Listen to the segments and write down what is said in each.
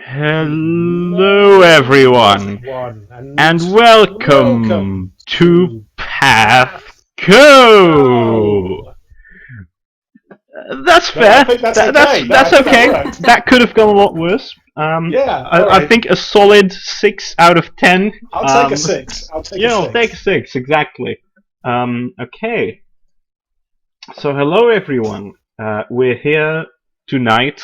Hello, everyone, and welcome to PATHCO. That's No, I fair. think that's That, okay. No, I that's think that okay. worked. That could have gone a lot worse. Yeah, all I right. think a solid 6 out of 10. I'll take a six. I'll take a Yeah, I'll take a six. 6 exactly. Okay. So hello, everyone. We're here tonight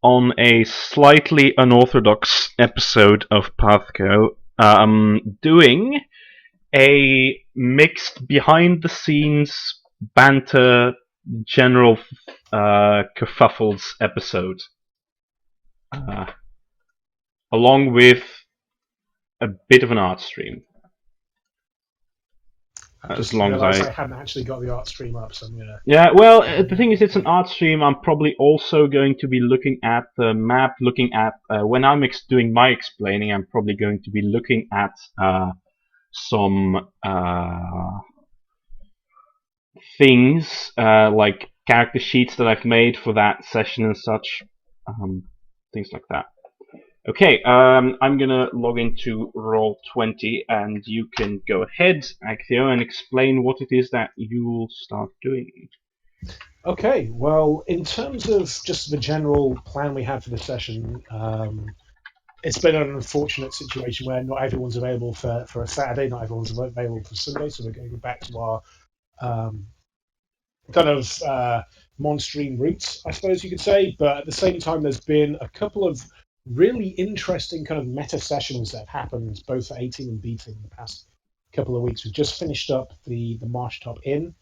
on a slightly unorthodox episode of PATHCO, doing a mixed behind the scenes banter general kerfuffles episode, uh, along with a bit of an art stream. I As just long as realised I I hadn't actually got the art stream up, so I'm gonna. Yeah, well, the thing is, it's an art stream. I'm probably also going to be looking at the map, looking at, when I'm doing my explaining, I'm probably going to be looking at some things, like character sheets that I've made for that session and such. Things like that. Okay, I'm gonna log into Roll20, and you can go ahead, Actio, and explain what it is that you'll start doing. Okay, well, in terms of just the general plan we had for the session, it's been an unfortunate situation where not everyone's available for a Saturday, not everyone's available for Sunday, so we're going back to our um, kind of monstream roots, I suppose you could say. But at the same time, there's been a couple of really interesting kind of meta sessions that have happened both for A team and B team in the past couple of weeks. We've just finished up the Marsh Top Inn,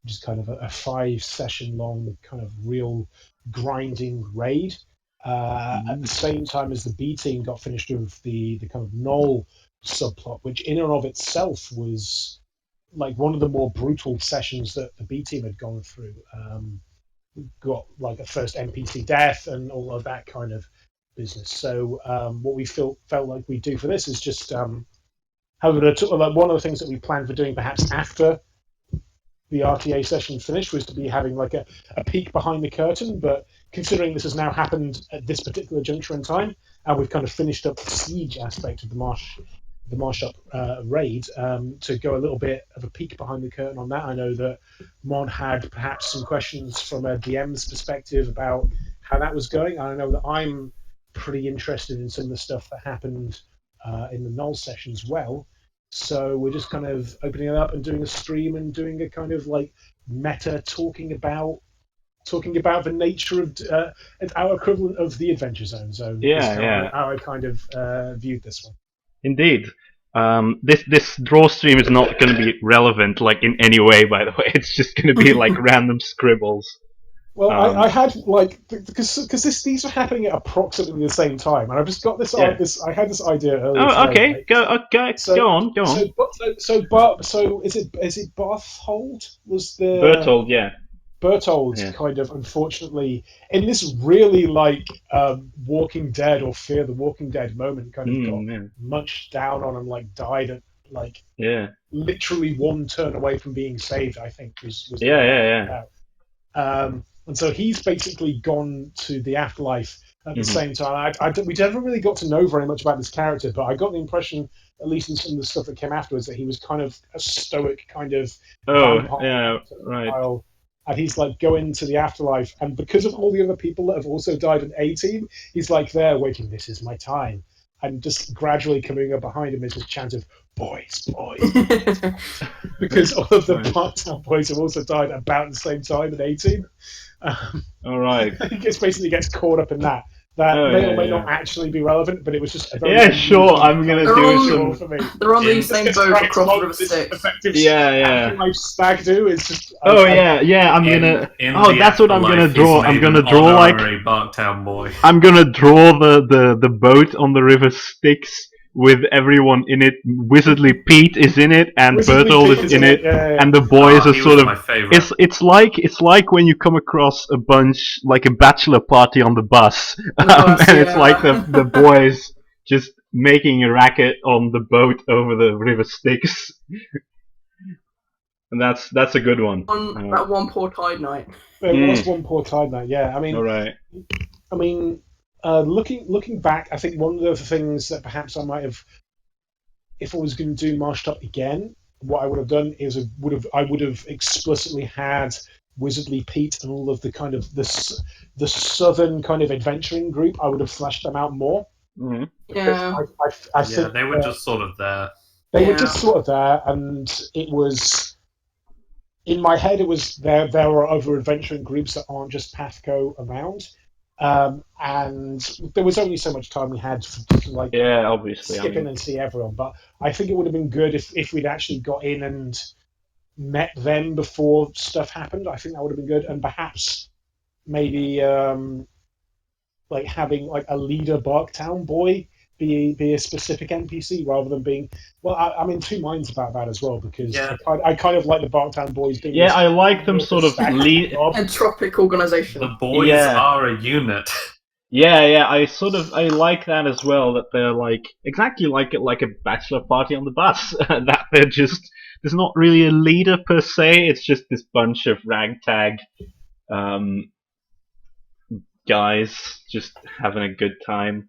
which is kind of a 5 session long kind of real grinding raid. At the same time as the B team got finished with the kind of Knoll subplot, which in and of itself was like one of the more brutal sessions that the B team had gone through. Got like a first NPC death and all of that kind of business. So what we felt like we do for this is just have like one of the things that we planned for doing perhaps after the RTA session finished was to be having like a peek behind the curtain. But considering this has now happened at this particular juncture in time, and we've kind of finished up the siege aspect of the Marsh Up raid, to go a little bit of a peek behind the curtain on that. I know that Mon had perhaps some questions from a DM's perspective about how that was going. I know that I'm pretty interested in some of the stuff that happened in the Null session as well. So we're just kind of opening it up and doing a stream and doing a kind of like meta talking about the nature of our equivalent of the Adventure Zone. So is how I kind of viewed this one. Indeed. This draw stream is not going to be relevant, like, in any way, by the way. It's just going to be like random scribbles. Well, I had like because these are happening at approximately the same time, and I've just got this. Yeah. I had this idea earlier Oh, today. okay. Right? Go on. So is it Barthold was the Bertold, yeah. Bertold Yeah. kind of unfortunately in this really like Walking Dead or Fear the Walking Dead moment kind of got munched down on and like died at like literally one turn away from being saved. I think was Yeah. and so he's basically gone to the afterlife at the same time. We never really got to know very much about this character, but I got the impression, at least in some of the stuff that came afterwards, that he was kind of a stoic kind of vampire style. And he's like going to the afterlife, and because of all the other people that have also died in A Team, he's like there waiting. This is my time, and just gradually coming up behind him is this chant of boys, because all of the part-time boys have also died about the same time in A Team. All right. He basically gets caught up in that. That may or may not actually be relevant, but it was just a very I'm gonna do some for me. They're on the same boat across River Styx. Afterlife stag do is just. I'm gonna. That's what I'm gonna draw. I'm gonna draw like Barktown boy. I'm gonna draw the boat on the River Styx with everyone in it. Wizardly Pete is in it, and Bertold is in it, and the boys are sort of. It's like when you come across a bunch, like a bachelor party on the bus, and it's like the boys just making a racket on the boat over the River Styx. And that's a good one. That one poor tide night. There was one poor tide night. Yeah, I mean, all right. I mean, looking back, I think one of the things that perhaps I might have, if I was going to do Marshed Up again, what I would have done is I would have explicitly had Wizardly Pete and all of the kind of the southern kind of adventuring group. I would have fleshed them out more. Mm-hmm. Yeah. I think they were just sort of there. They were just sort of there, and it was in my head. It was there are other adventuring groups that aren't just Pathco around. And there was only so much time we had to obviously skip in and see everyone. But I think it would have been good if we'd actually got in and met them before stuff happened. I think that would have been good, and perhaps maybe having a leader Barktown boy be a specific NPC rather than being. Well, I'm in two minds about that as well because I kind of like the Barktown boys being. Yeah, I like them sort of lead. Entropic organization. The boys are a unit. Yeah, I like that as well. That they're exactly like a bachelor party on the bus. That there's not really a leader per se. It's just this bunch of ragtag guys just having a good time.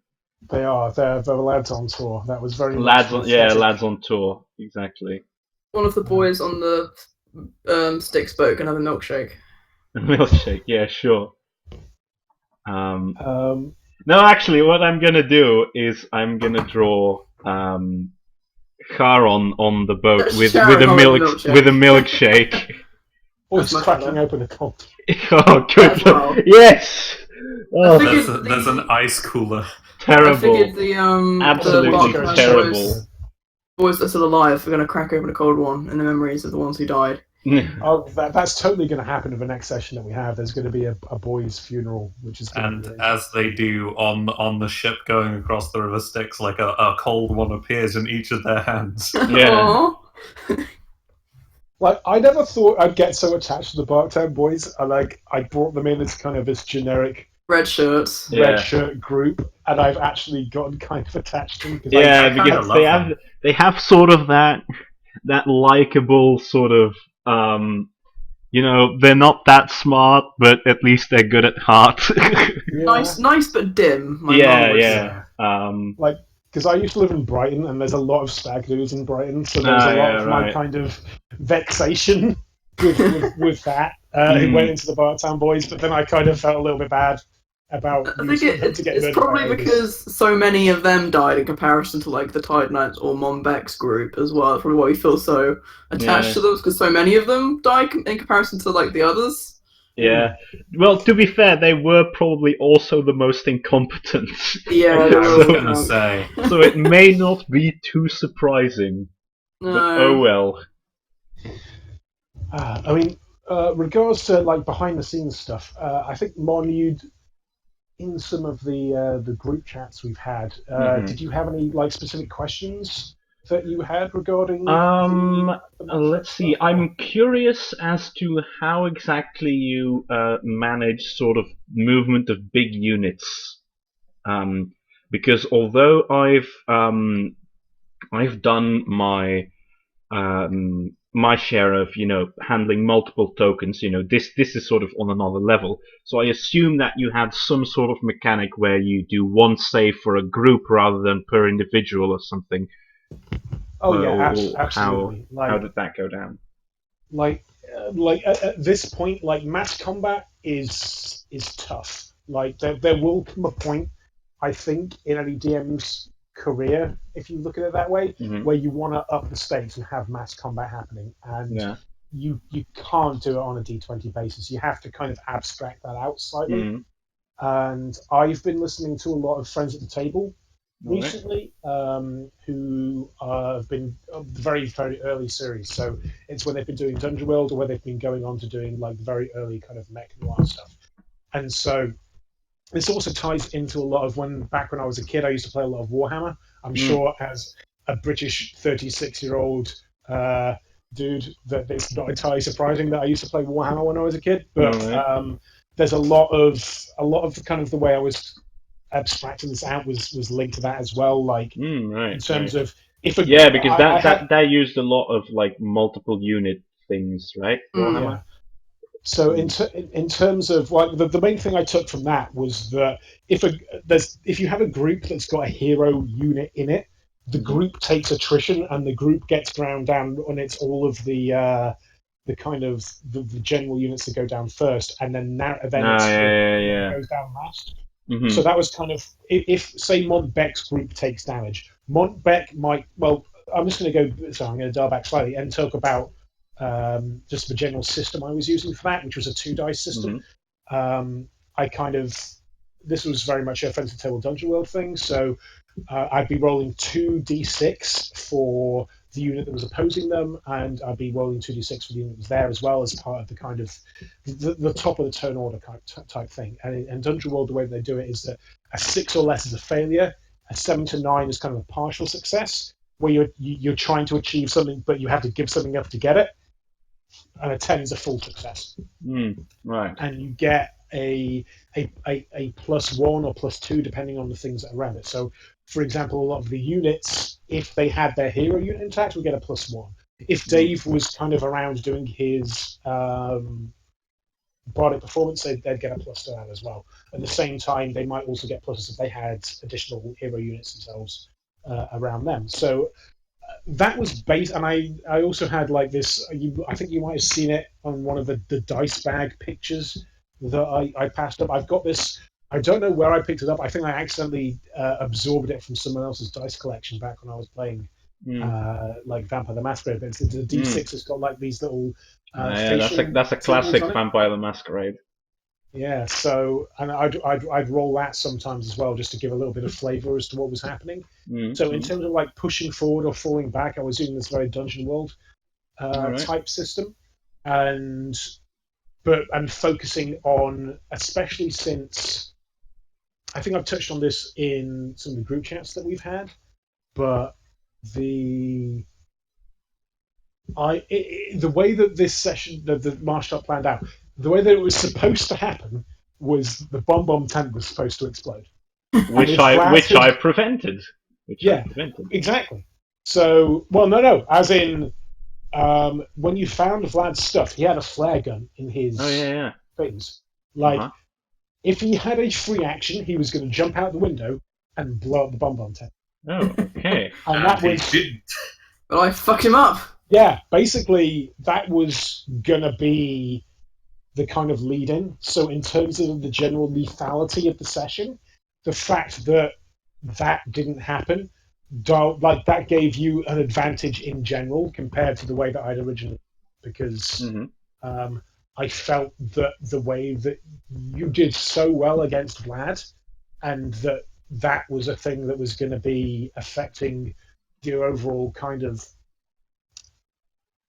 They are. They're lads on tour. That was very lads on tour. Exactly. One of the boys on the Styx boat can have a milkshake. A milkshake, yeah, sure. No, actually, what I'm gonna do is I'm gonna draw Charon on the boat with a milkshake. Oh, he's cracking open a cold. Oh, good. Well. Yes. Oh, there's an ice cooler. Terrible. I figured absolutely terrible. Boys that are still alive are going to crack open a cold one in the memories of the ones who died. That's totally going to happen in the next session that we have. There's going to be a boy's funeral, which is. As they do on the ship going across the river Styx, a cold one appears in each of their hands. Yeah. I never thought I'd get so attached to the Barktown boys. I brought them in as kind of this generic red shirt group, and I've actually gotten kind of attached to them. Because they have sort of that likable sort of they're not that smart, but at least they're good at heart. Nice but dim. Because I used to live in Brighton, and there's a lot of stag do's in Brighton, so there's a lot of my kind of vexation with that. It went into the Barktown boys, but then I kind of felt a little bit bad about. I think it's probably because so many of them died in comparison to the Tide Knights or Monbeck's group as well. That's probably why we feel so attached to them, because so many of them died in comparison to the others. Yeah. Well, to be fair, they were probably also the most incompetent. Yeah, I was going to say. So it may not be too surprising. No. But oh well. Regards to behind the scenes stuff, I think Mon, in some of the group chats we've had, did you have any specific questions that you had regarding? Let's see. I'm curious as to how exactly you manage sort of movement of big units, because although I've done my my share of handling multiple tokens, this is sort of on another level. So I assume that you had some sort of mechanic where you do one save for a group rather than per individual or something. Oh yeah, absolutely. How did that go down? At this point, mass combat is tough. There will come a point, I think, in any DM's career, if you look at it that way, where you want to up the stakes and have mass combat happening, and you can't do it on a D20 basis. You have to kind of abstract that out slightly. And I've been listening to a lot of Friends at the Table recently, who have been very, very early series. So it's when they've been doing Dungeon World, or where they've been going on to doing very early kind of mech noir stuff. And so this also ties into a lot of back when I was a kid, I used to play a lot of Warhammer. I'm sure as a British 36-year-old dude that it's not entirely surprising that I used to play Warhammer when I was a kid. But there's a lot of the kind of the way I was abstracting this out was linked to that as well. In terms of because that used a lot of multiple unit things, right? Warhammer. So in terms of the main thing I took from that was that if you have a group that's got a hero unit in it, the group takes attrition and the group gets ground down, and it's all of the kind of the general units that go down first, and then goes down last. Mm-hmm. So that was kind of if say Montbeck's group takes damage, Montbeck might I'm just going to go. So I'm going to dial back slightly and talk about just the general system I was using for that, which was a 2-dice system. This was very much a Offensive Table Dungeon World thing, so I'd be rolling 2d6 for the unit that was opposing them, and I'd be rolling 2d6 for the unit that was there as well as part of the kind of the top of the turn order type thing. And in Dungeon World, the way they do it is that a 6 or less is a failure, a 7 to 9 is kind of a partial success, where you're trying to achieve something, but you have to give something up to get it, and a 10 is a full success. Right. And you get a +1 or +2 depending on the things that are around it. So, for example, a lot of the units, if they had their hero unit intact, would get a +1. If Dave was kind of around doing his bardic performance, they'd get a plus to that as well. At the same time, they might also get pluses if they had additional hero units themselves around them. So that was base, and I also had like this. I think you might have seen it on one of the dice bag pictures that I passed up. I've got this. I don't know where I picked it up. I think I accidentally absorbed it from someone else's dice collection back when I was playing like Vampire the Masquerade. But the D6 has got like these little. That's a classic Vampire the Masquerade. Yeah, so and I'd roll that sometimes as well, just to give a little bit of flavour as to what was happening. So in terms of like pushing forward or falling back, I was using this very Dungeon World type system, and focusing on, especially since I think I've touched on this in some of the group chats that we've had, but the way that this session, the martial art planned out, the way that it was supposed to happen was the bomb tent was supposed to explode, which I prevented. Exactly. So, well, no, as in when you found Vlad's stuff, he had a flare gun in his things. Like, if he had a free action, he was going to jump out the window and blow up the bomb tent. Oh, okay. And that was. But I fucked him up. Yeah, basically, that was going to be the kind of lead-in. So in terms of the general lethality of the session, the fact that didn't happen, like that gave you an advantage in general compared to the way that I'd originally, because I felt that the way that you did so well against Vlad, and that was a thing that was going to be affecting your overall kind of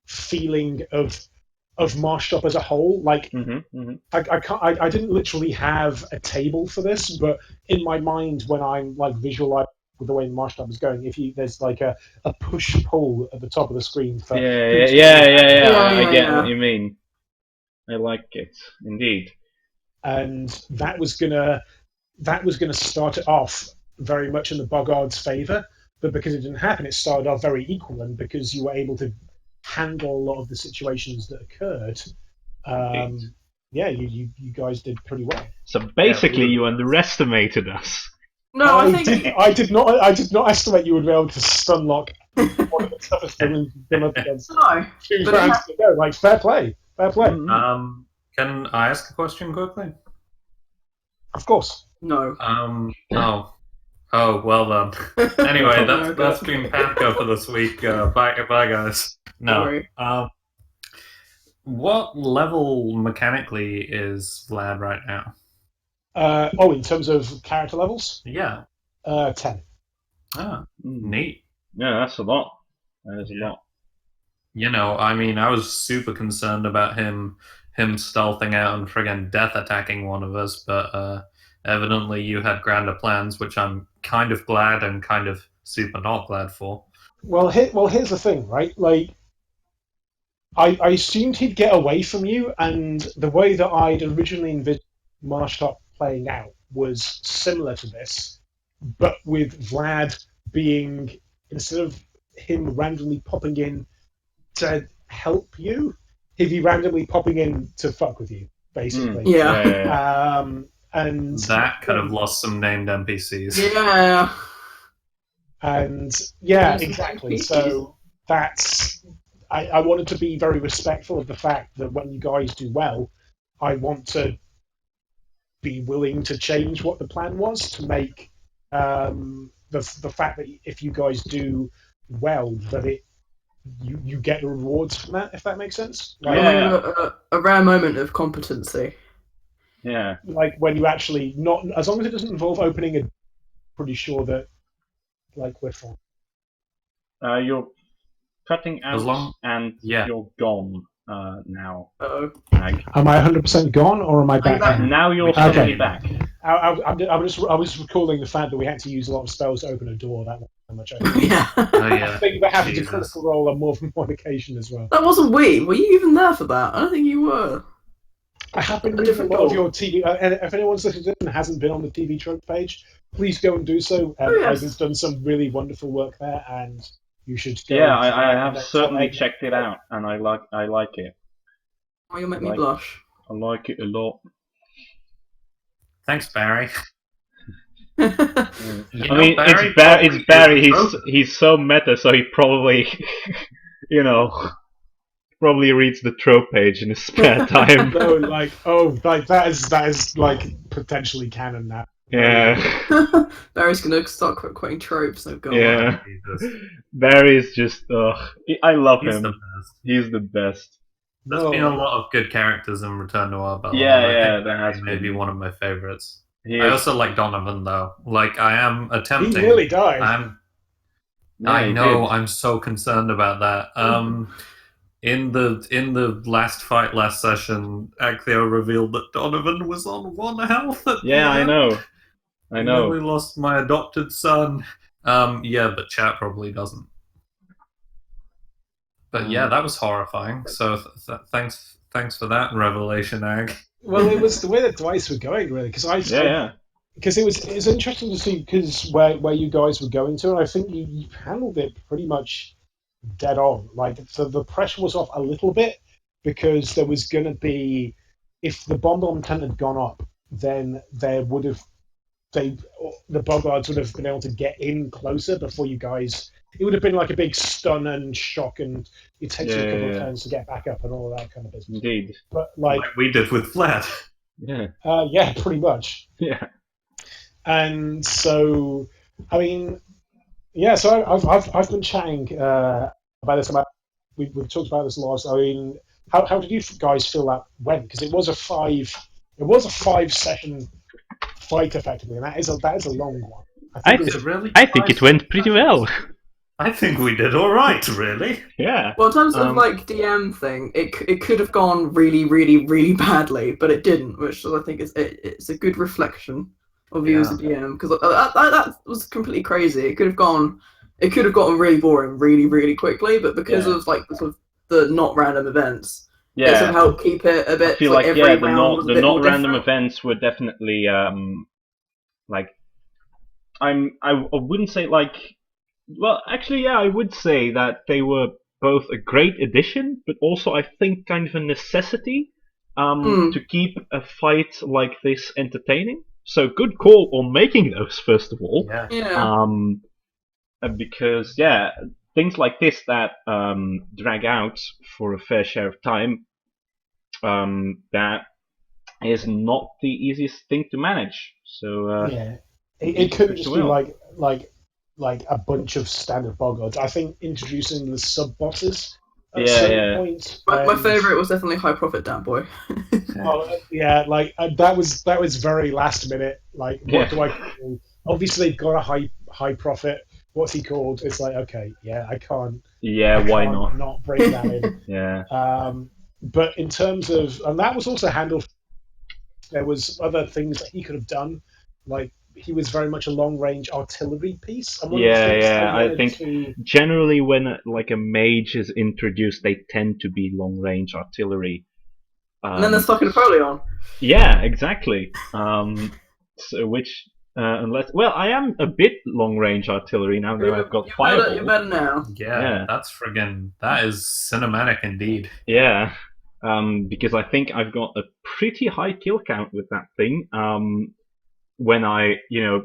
feeling of Marshall as a whole. Like I didn't literally have a table for this, but in my mind when I'm like visualizing with the way Marshall was going, there's like a push pull at the top of the screen for I get what you mean. I like it indeed. And that was gonna start it off very much in the Boggard's favor, but because it didn't happen, it started off very equal, and because you were able to handle a lot of the situations that occurred, you guys did pretty well. So basically, you underestimated us. No, I did not estimate you would be able to stun lock one of the toughest villains up against. No, 2 rounds to go. Like fair play. Can I ask a question quickly? Of course. No. Oh, well then. Anyway, that's been PATHCO for this week. Bye guys. No. What level mechanically is Vlad right now? In terms of character levels? Yeah. 10. Ah, neat. Yeah, that's a lot. That is a lot. You know, I mean, I was super concerned about him stealthing out and friggin' death attacking one of us, but evidently you had grander plans, which I'm kind of glad and kind of super not glad for. Well, here's the thing, right? Like, I assumed he'd get away from you, and the way that I'd originally envisioned Marshall playing out was similar to this, but with Vlad being, instead of him randomly popping in to help you, he'd be randomly popping in to fuck with you, basically. And that could have lost some named NPCs. Yeah. And yeah, exactly. So that's I wanted to be very respectful of the fact that when you guys do well, I want to be willing to change what the plan was to make the fact that if you guys do well, that you get the rewards from that, if that makes sense. Like, a rare moment of competency. Yeah. Like when you actually not, as long as it doesn't involve opening a, pretty sure that like we're fine. You're cutting out and you're gone now. Uh-oh. Am I 100% gone or am I back? Now you're suddenly back. I was recalling the fact that we had to use a lot of spells to open a door. That much. Yeah. I think that happened to Critical Role on more than one occasion as well. That wasn't we. Were you even there for that? I don't think you were. I have been reading a lot of your TV, and if anyone's listening and hasn't been on the TV Trope page, please go and do so. Ivan's done some really wonderful work there, and you should go. Yeah, I have certainly checked it out, and I like it. Oh, you'll make me blush. I like it a lot. Thanks, Barry. I mean, it's Barry. He's so meta, so he probably, probably reads the trope page in his spare time. No, that is like potentially canon now. Yeah. Barry's gonna start quoting tropes. So go on. Barry's just. I love him. He's the best. He's the best. There's been a lot of good characters in Return to Arbella. Yeah, that has maybe one of my favorites. I also like Donovan though. Like I am attempting. He nearly died. I know. I'm so concerned about that. In the last fight last session, Actheo revealed that Donovan was on 1 health. I know. I know. We lost my adopted son. But chat probably doesn't. But yeah, that was horrifying. So thanks for that revelation, Ag. Well, it was the way that dice were going, really, because because it was interesting to see because where you guys were going to, and I think you handled it pretty much dead on. Like, so the pressure was off a little bit because there was going to be, if the bomb tent had gone up, then there would have the Boggards would have been able to get in closer before you guys. It would have been like a big stun and shock, and it takes you a couple of turns to get back up and all of that kind of business. Indeed. But like we did with Flat. Yeah. Yeah, pretty much. Yeah. And so, I mean, yeah. So I've been chatting about this. We've talked about this a lot. I mean, how did you guys feel that went? Because it was a 5 session fight effectively, and that is a long one. I think it went pretty well. I think we did all right, really. Yeah. Well, in terms of like DM thing, it could have gone really, really, really badly, but it didn't, which I think it's a good reflection of you as a DM, because that was completely crazy. It could have gotten really boring really, really quickly, but because of like sort of the not random events, it sort of helped keep it a bit. I feel like every round the not random events were definitely like I wouldn't say like. Well, actually, yeah, I would say that they were both a great addition, but also I think kind of a necessity to keep a fight like this entertaining. So good call on making those, first of all. Yeah. Because things like this that drag out for a fair share of time, that is not the easiest thing to manage. So it couldn't just be like a bunch of standard Boggards. I think introducing the sub bosses at certain points. My favourite was definitely High Profit Dan Boy. That was very last minute. Like, what do I do? Obviously, got a high profit. What's he called? It's like, okay, I can't. Yeah, why not? Not bring that in. Yeah. But in terms of, and that was also handled. There was other things that he could have done, like. He was very much a long-range artillery piece. I think generally when a mage is introduced, they tend to be long-range artillery. And then there's fucking Napoleon. Yeah, exactly. I am a bit long-range artillery now that I've got fireball. You're better now. Yeah, that is cinematic indeed. Yeah. because I think I've got a pretty high kill count with that thing. When I,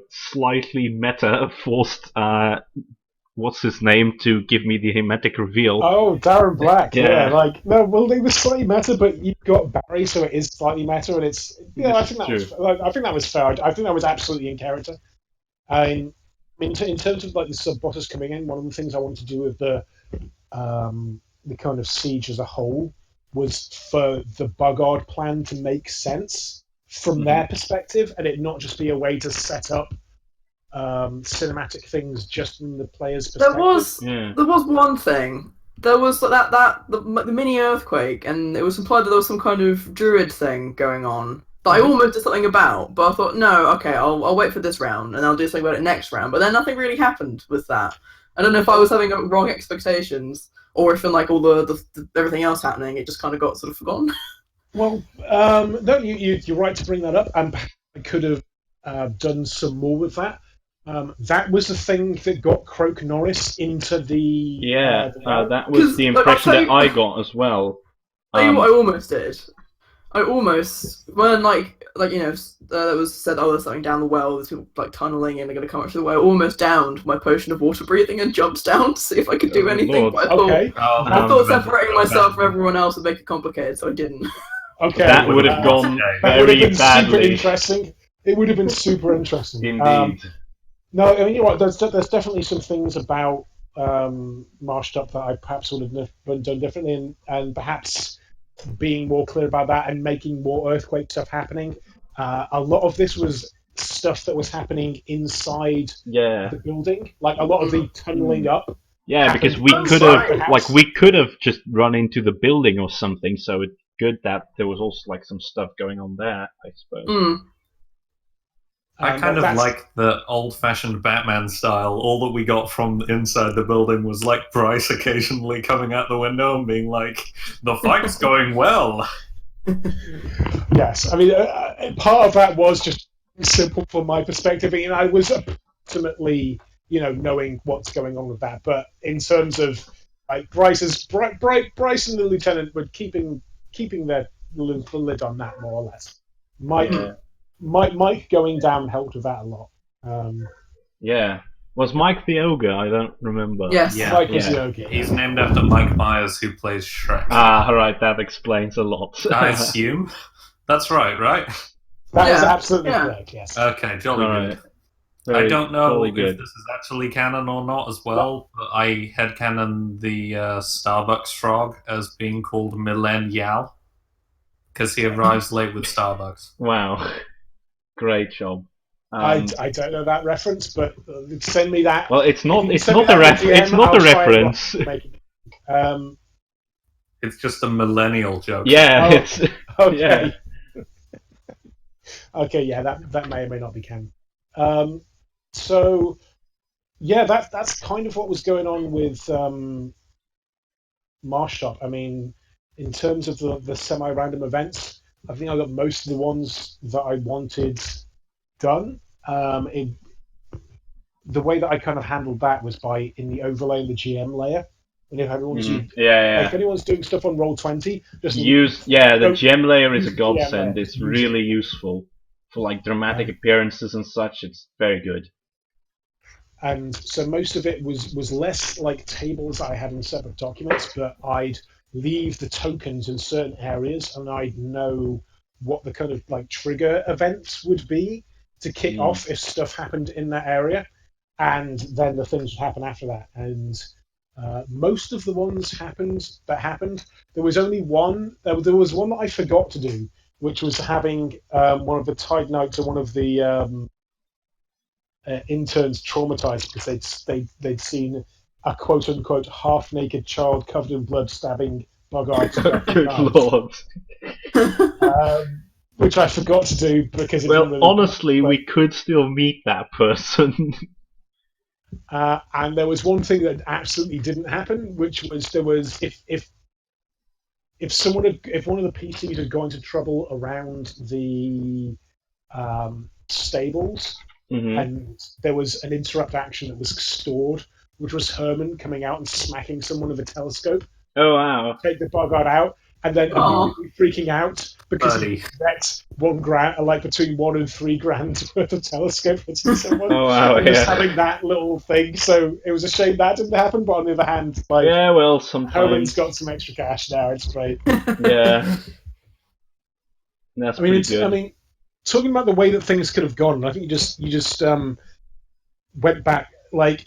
slightly meta forced what's his name to give me the hematic reveal. Oh, Darren Black. Yeah. No, well, they were slightly meta, but you've got Barry, so it is slightly meta, and it's I think that was fair. I think that was absolutely in character. In terms of like the sub bosses coming in, one of the things I wanted to do with the kind of siege as a whole was for the Bugard plan to make sense from their perspective, and it not just be a way to set up cinematic things just from the player's perspective. There was one thing. There was the mini earthquake, and it was implied that there was some kind of druid thing going on that I almost did something about, but I thought, no, okay, I'll wait for this round and I'll do something about it next round. But then nothing really happened with that. I don't know if I was having wrong expectations, or if in like all the everything else happening, it just kind of got sort of forgotten. Well, no, you're right to bring that up, and I could have done some more with that. That was the thing that got Croak Norris into the... that was the impression that I got as well. I almost did. When that was said, there's something down the well, there's people like tunneling and they're going to come up through the way, I almost downed my potion of water breathing and jumped down to see if I could do anything. But I thought separating myself from everyone else would make it complicated, so I didn't. Okay, that would have gone very badly. Super interesting. It would have been super interesting. Indeed. No, I mean, you're right. There's definitely some things about Marshed Up that I perhaps would have done differently, and perhaps being more clear about that and making more earthquake stuff happening. A lot of this was stuff that was happening inside the building, like a lot of the tunneling up. Yeah, because we could have just run into the building or something. So it's good that there was also like some stuff going on there, I suppose. I kind of like the old-fashioned Batman style. All that we got from inside the building was like Bryce occasionally coming out the window and being like, "The fight's going well." Yes, I mean, part of that was just simple from my perspective. And I was ultimately, knowing what's going on with that. But in terms of like Bryce and the lieutenant were keeping the lid on that more or less. Mike going down helped with that a lot. Was Mike the ogre? I don't remember. Yes, Mike is the ogre. He's named after Mike Myers, who plays Shrek. Right, that explains a lot. I assume that's right? That is absolutely correct. Yes. Okay, jolly good. I don't know if this is actually canon or not as well, but I headcanon the Starbucks frog as being called Millennial because he arrives late with Starbucks. Wow. Great job. I don't know that reference, but send me that. Well, it's not a reference. It's just a millennial joke. Yeah, it's okay. Okay, yeah, that may or may not be canon. So, yeah, that's kind of what was going on with Marshall. I mean, in terms of the semi-random events, I think I got most of the ones that I wanted done. The way that I kind of handled that was by in the overlay in the GM layer. And if everyone's if anyone's doing stuff on Roll20, just use the GM layer is a godsend. It's really useful for like dramatic appearances and such. It's very good. And so most of it was less like tables that I had in separate documents, but I'd leave the tokens in certain areas, and I'd know what the kind of like trigger events would be to kick off if stuff happened in that area, and then the things would happen after that. And most of the ones that happened. There was only one. There was one that I forgot to do, which was having one of the Tide Knights or one of the interns traumatized because they'd seen a quote unquote half naked child covered in blood stabbing Bogarts. Good lord. Which I forgot to do because honestly, we could still meet that person. And there was one thing that absolutely didn't happen, which was if one of the PCs had gone into trouble around the stables, and there was an interrupt action that was stored, which was Herman coming out and smacking someone with a telescope. Oh wow! Take the Bogart out. and then immediately freaking out because Buddy. he bet $1,000, like between $1,000 and $3,000 worth of telescope hitting someone. Oh wow! And just having that little thing. So it was a shame that didn't happen. But on the other hand, like, Yeah, well, sometimes Herman's got some extra cash now. It's great. Yeah, that's pretty good. I mean, talking about the way that things could have gone, I think you just went back, like,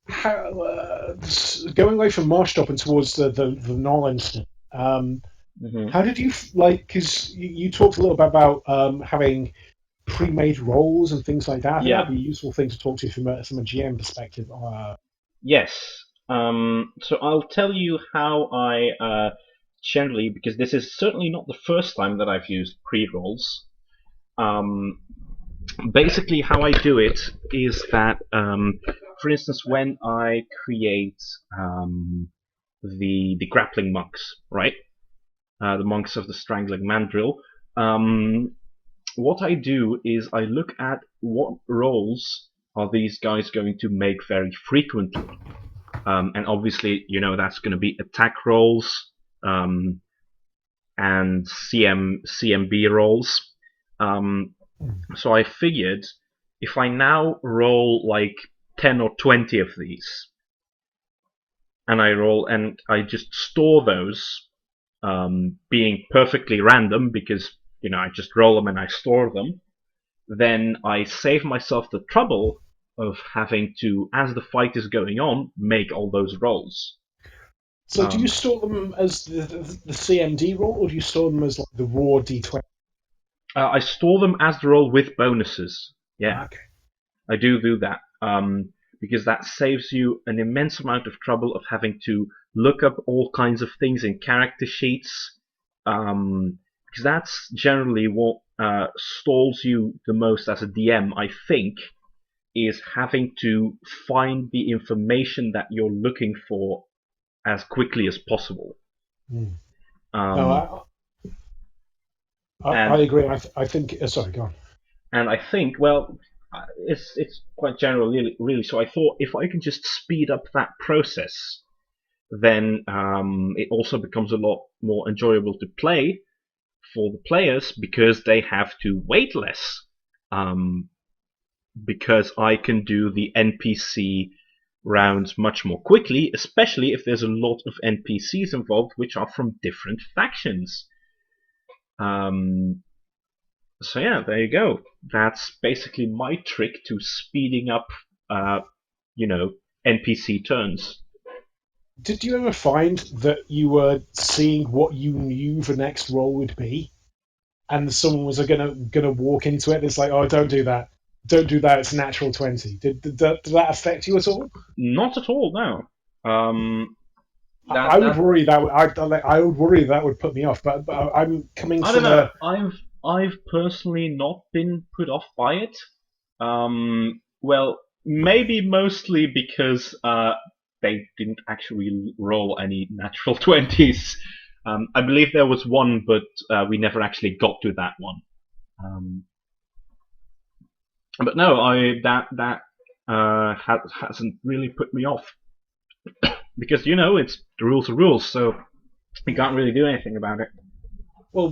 how, going away from Marshtop and towards the knowledge. How did you like? Because you talked a little bit about having pre-made roles and things like that. I think that'd be a useful thing to talk to from a GM perspective. Yes. So I'll tell you how I generally, because this is certainly not the first time that I've used pre-rolls. Basically, how I do it is that, for instance, when I create the grappling monks, right? The monks of the strangling mandrill. What I do is I look at what rolls are these guys going to make very frequently. And obviously, that's going to be attack rolls and CMB rolls. So I figured if I now roll like 10 or 20 of these, and I just store those, being perfectly random because I just roll them and I store them, then I save myself the trouble of having to, as the fight is going on, make all those rolls. So do you store them as the CMD roll, or do you store them as like the raw D20? I store them as the roll with bonuses. Yeah, Okay. I do that because that saves you an immense amount of trouble of having to look up all kinds of things in character sheets. Because that's generally what stalls you the most as a DM, I think, is having to find the information that you're looking for as quickly as possible. I agree. I think. Sorry, go on. And I think, well, it's quite general, really. So I thought if I can just speed up that process, then it also becomes a lot more enjoyable to play for the players because they have to wait less. Because I can do the NPC rounds much more quickly, especially if there's a lot of NPCs involved which are from different factions. So yeah, there you go. That's basically my trick to speeding up, NPC turns. Did you ever find that you were seeing what you knew the next roll would be, and someone was gonna walk into it? And it's like, oh, don't do that. Don't do that. It's a natural 20. Did that affect you at all? Not at all. No. I would worry that I would worry that would put me off. But I'm coming. I don't know. I've personally not been put off by it. Well, maybe mostly because they didn't actually roll any natural 20s. I believe there was one, but we never actually got to that one. But no, that hasn't really put me off because it's the rules are rules, so you can't really do anything about it. Well,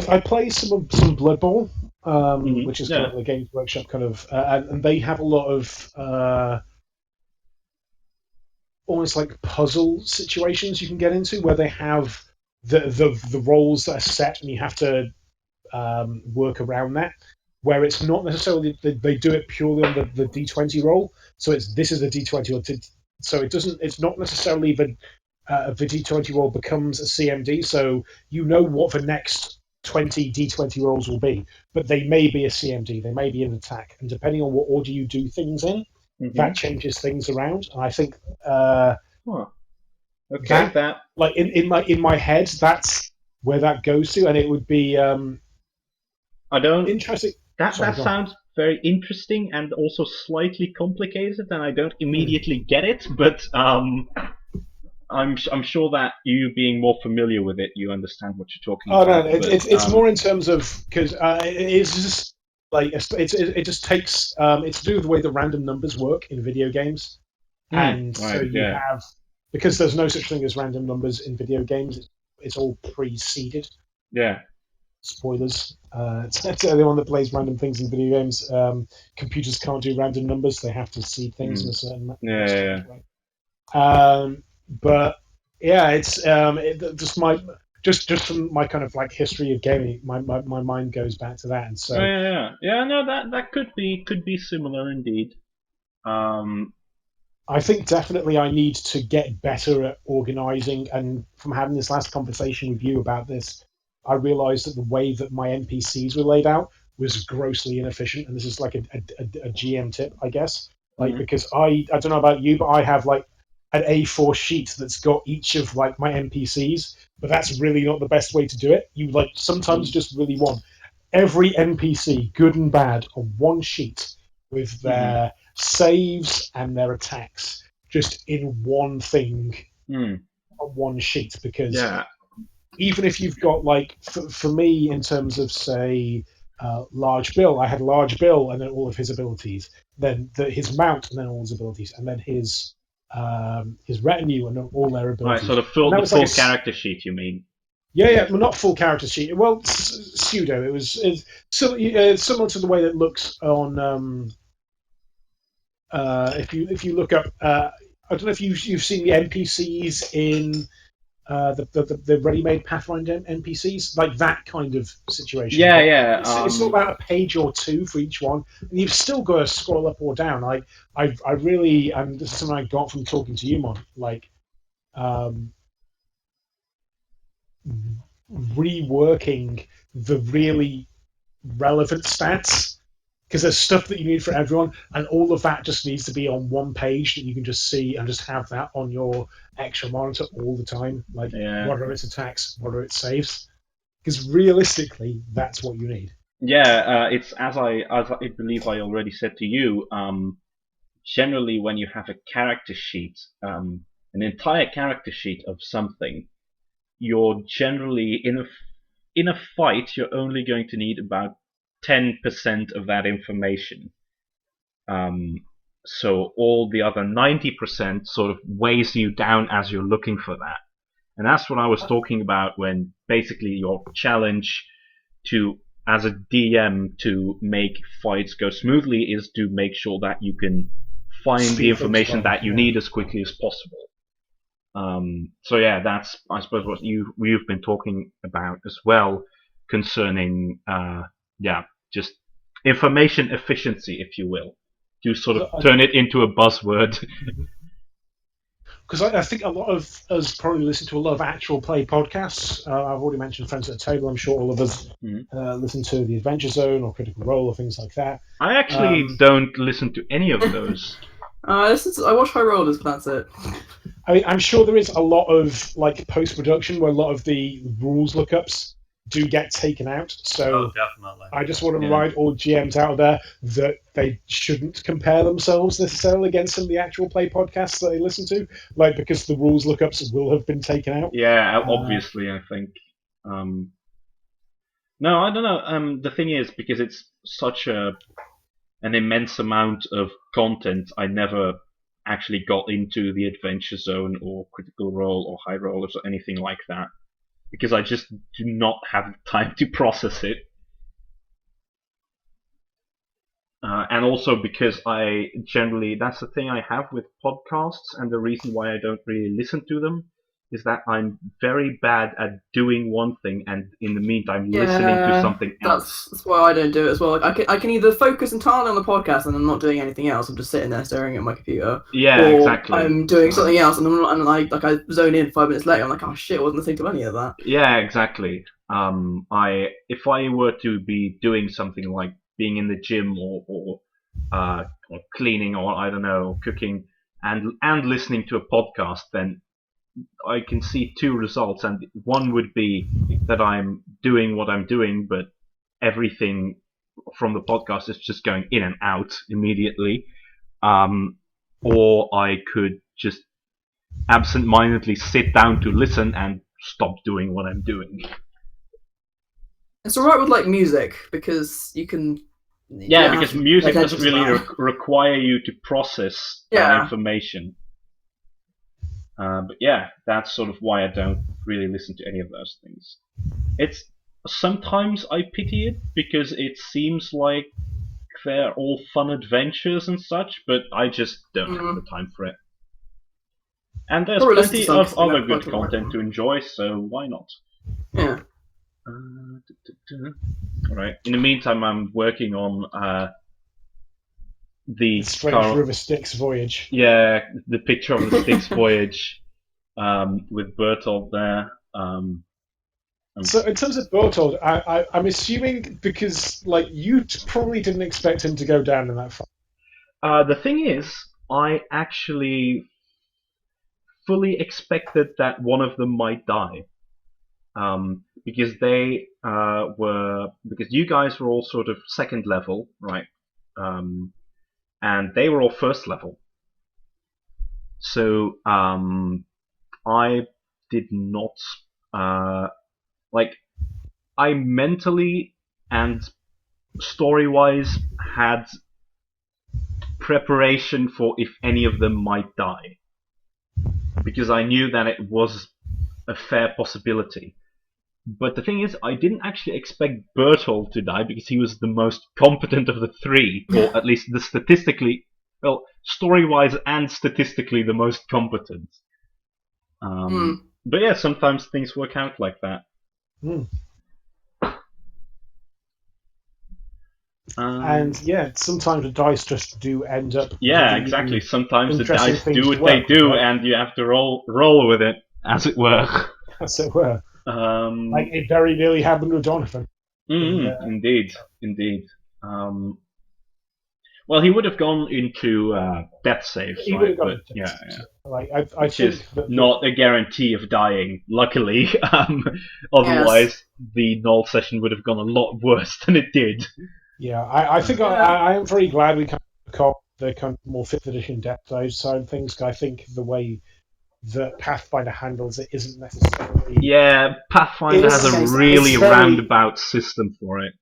I play some Blood Bowl, which is kind of the Games Workshop kind of, and they have a lot of almost like puzzle situations you can get into where they have the roles that are set and you have to work around that. Where it's not necessarily they do it purely on the D20 roll, so this is a D20, so it's not necessarily the D20 roll becomes a CMD, so you know what the next 20 D20 rolls will be, but they may be a CMD, they may be an attack, and depending on what order you do things in, that changes things around. And I think that like in my head, that's where that goes to, and it would be interesting. That sounds very interesting and also slightly complicated, and I don't immediately get it. But I'm sure that you being more familiar with it, you understand what you're talking about. Oh no, it's more in terms of because it's just like it just takes it's to do with the way the random numbers work in video games, and so you have because there's no such thing as random numbers in video games. It's all pre-seeded. Yeah. Spoilers. To anyone that plays random things in video games, computers can't do random numbers. They have to seed things in a certain but yeah, it's just from my kind of like history of gaming, my mind goes back to that, and so no, that could be similar indeed. I think definitely I need to get better at organizing, and from having this last conversation with you about this, I realized that the way that my NPCs were laid out was grossly inefficient, and this is like a GM tip, I guess. Like, because I don't know about you, but I have like an A4 sheet that's got each of like my NPCs, but that's really not the best way to do it. You like sometimes just really want every NPC, good and bad, on one sheet with their saves and their attacks just in one thing on one sheet, because even if you've got like for me in terms of say Large Bill, I had Large Bill and then all of his abilities, then his mount and then all his abilities, and then his retinue and all their abilities. Right, so the full character sheet, you mean? Yeah, well, not full character sheet. Well, pseudo. It was similar to the way that it looks on. If you look up, I don't know if you've seen the NPCs in the ready-made Pathfinder NPCs, like that kind of situation. Yeah. It's all about a page or two for each one, and you've still got to scroll up or down. I really, and this is something I got from talking to you, Mon. Like, reworking the really relevant stats, because there's stuff that you need for everyone, and all of that just needs to be on one page that you can just see and just have that on your extra monitor all the time. Like, whether it's attacks, whether it's saves, because realistically, that's what you need. Yeah, it's as I believe I already said to you. Generally, when you have a character sheet, an entire character sheet of something, you're generally in a fight. You're only going to need about 10% of that information. So all the other 90% sort of weighs you down as you're looking for that. And that's what I was talking about when basically your challenge to, as a DM, to make fights go smoothly is to make sure that you can find the information that you need as quickly as possible. So yeah, that's, I suppose, what we've been talking about as well, concerning just information efficiency, if you will, to sort of turn it into a buzzword. Because I think a lot of us probably listen to a lot of actual play podcasts. I've already mentioned Friends at the Table. I'm sure all of us listen to The Adventure Zone or Critical Role or things like that. I actually don't listen to any of those. I watch High Rollers, but that's it. I mean, I'm sure there is a lot of like post-production where a lot of the rules lookups do get taken out. So definitely. I just want to remind all GMs out there that they shouldn't compare themselves necessarily against some of the actual play podcasts that they listen to, like, because the rules lookups will have been taken out. Yeah, obviously, I think. No, I don't know. The thing is, because it's such an immense amount of content, I never actually got into the Adventure Zone or Critical Role or High Rollers or anything like that, because I just do not have the time to process it. And also because I generally, that's the thing I have with podcasts, and the reason why I don't really listen to them is that I'm very bad at doing one thing and in the meantime listening to something else. That's why I don't do it as well. Like, I can either focus entirely on the podcast and I'm not doing anything else. I'm just sitting there staring at my computer. Yeah, or exactly. I'm doing something else and I'm not, and I zone in 5 minutes later. I'm like, oh shit, I wasn't listening to any of that. Yeah, exactly. If I were to be doing something like being in the gym or cleaning or I don't know, cooking and listening to a podcast, then I can see two results, and one would be that I'm doing what I'm doing, but everything from the podcast is just going in and out immediately, or I could just absent-mindedly sit down to listen and stop doing what I'm doing. It's alright with like music because you can. Yeah, because music doesn't really require you to process that information. But yeah, that's sort of why I don't really listen to any of those things. It's sometimes I pity it because it seems like they're all fun adventures and such, but I just don't have the time for it. And there's Probably listen to plenty some of 'cause they other have good quite a lot. content to enjoy, so why not? Yeah. Alright, in the meantime, I'm working on the Strange River Styx voyage. Yeah, the picture of the Styx voyage with Bertolt there. So in terms of Bertold, I'm assuming because like you probably didn't expect him to go down in that fight. The thing is, I actually fully expected that one of them might die. Because because you guys were all sort of second level, right? And they were all first level. So I did not I mentally and story-wise had preparation for if any of them might die, because I knew that it was a fair possibility. But the thing is, I didn't actually expect Bertolt to die because he was the most competent of the three, or at least story-wise and statistically the most competent. But yeah, sometimes things work out like that. And yeah, sometimes the dice just do end up. Yeah, exactly. Sometimes the dice do what they do, right? And you have to roll with it, as it were. As it were. Like it very nearly happened with Donovan. Indeed. Well, he would have gone into death saves, right? But yeah. Like I think that not a guarantee of dying. Luckily, otherwise the null session would have gone a lot worse than it did. Yeah, I think I am very glad we got the kind of more 5th edition death side of things. I think the way that Pathfinder handles it isn't necessarily. Yeah, Pathfinder has a really roundabout system for it.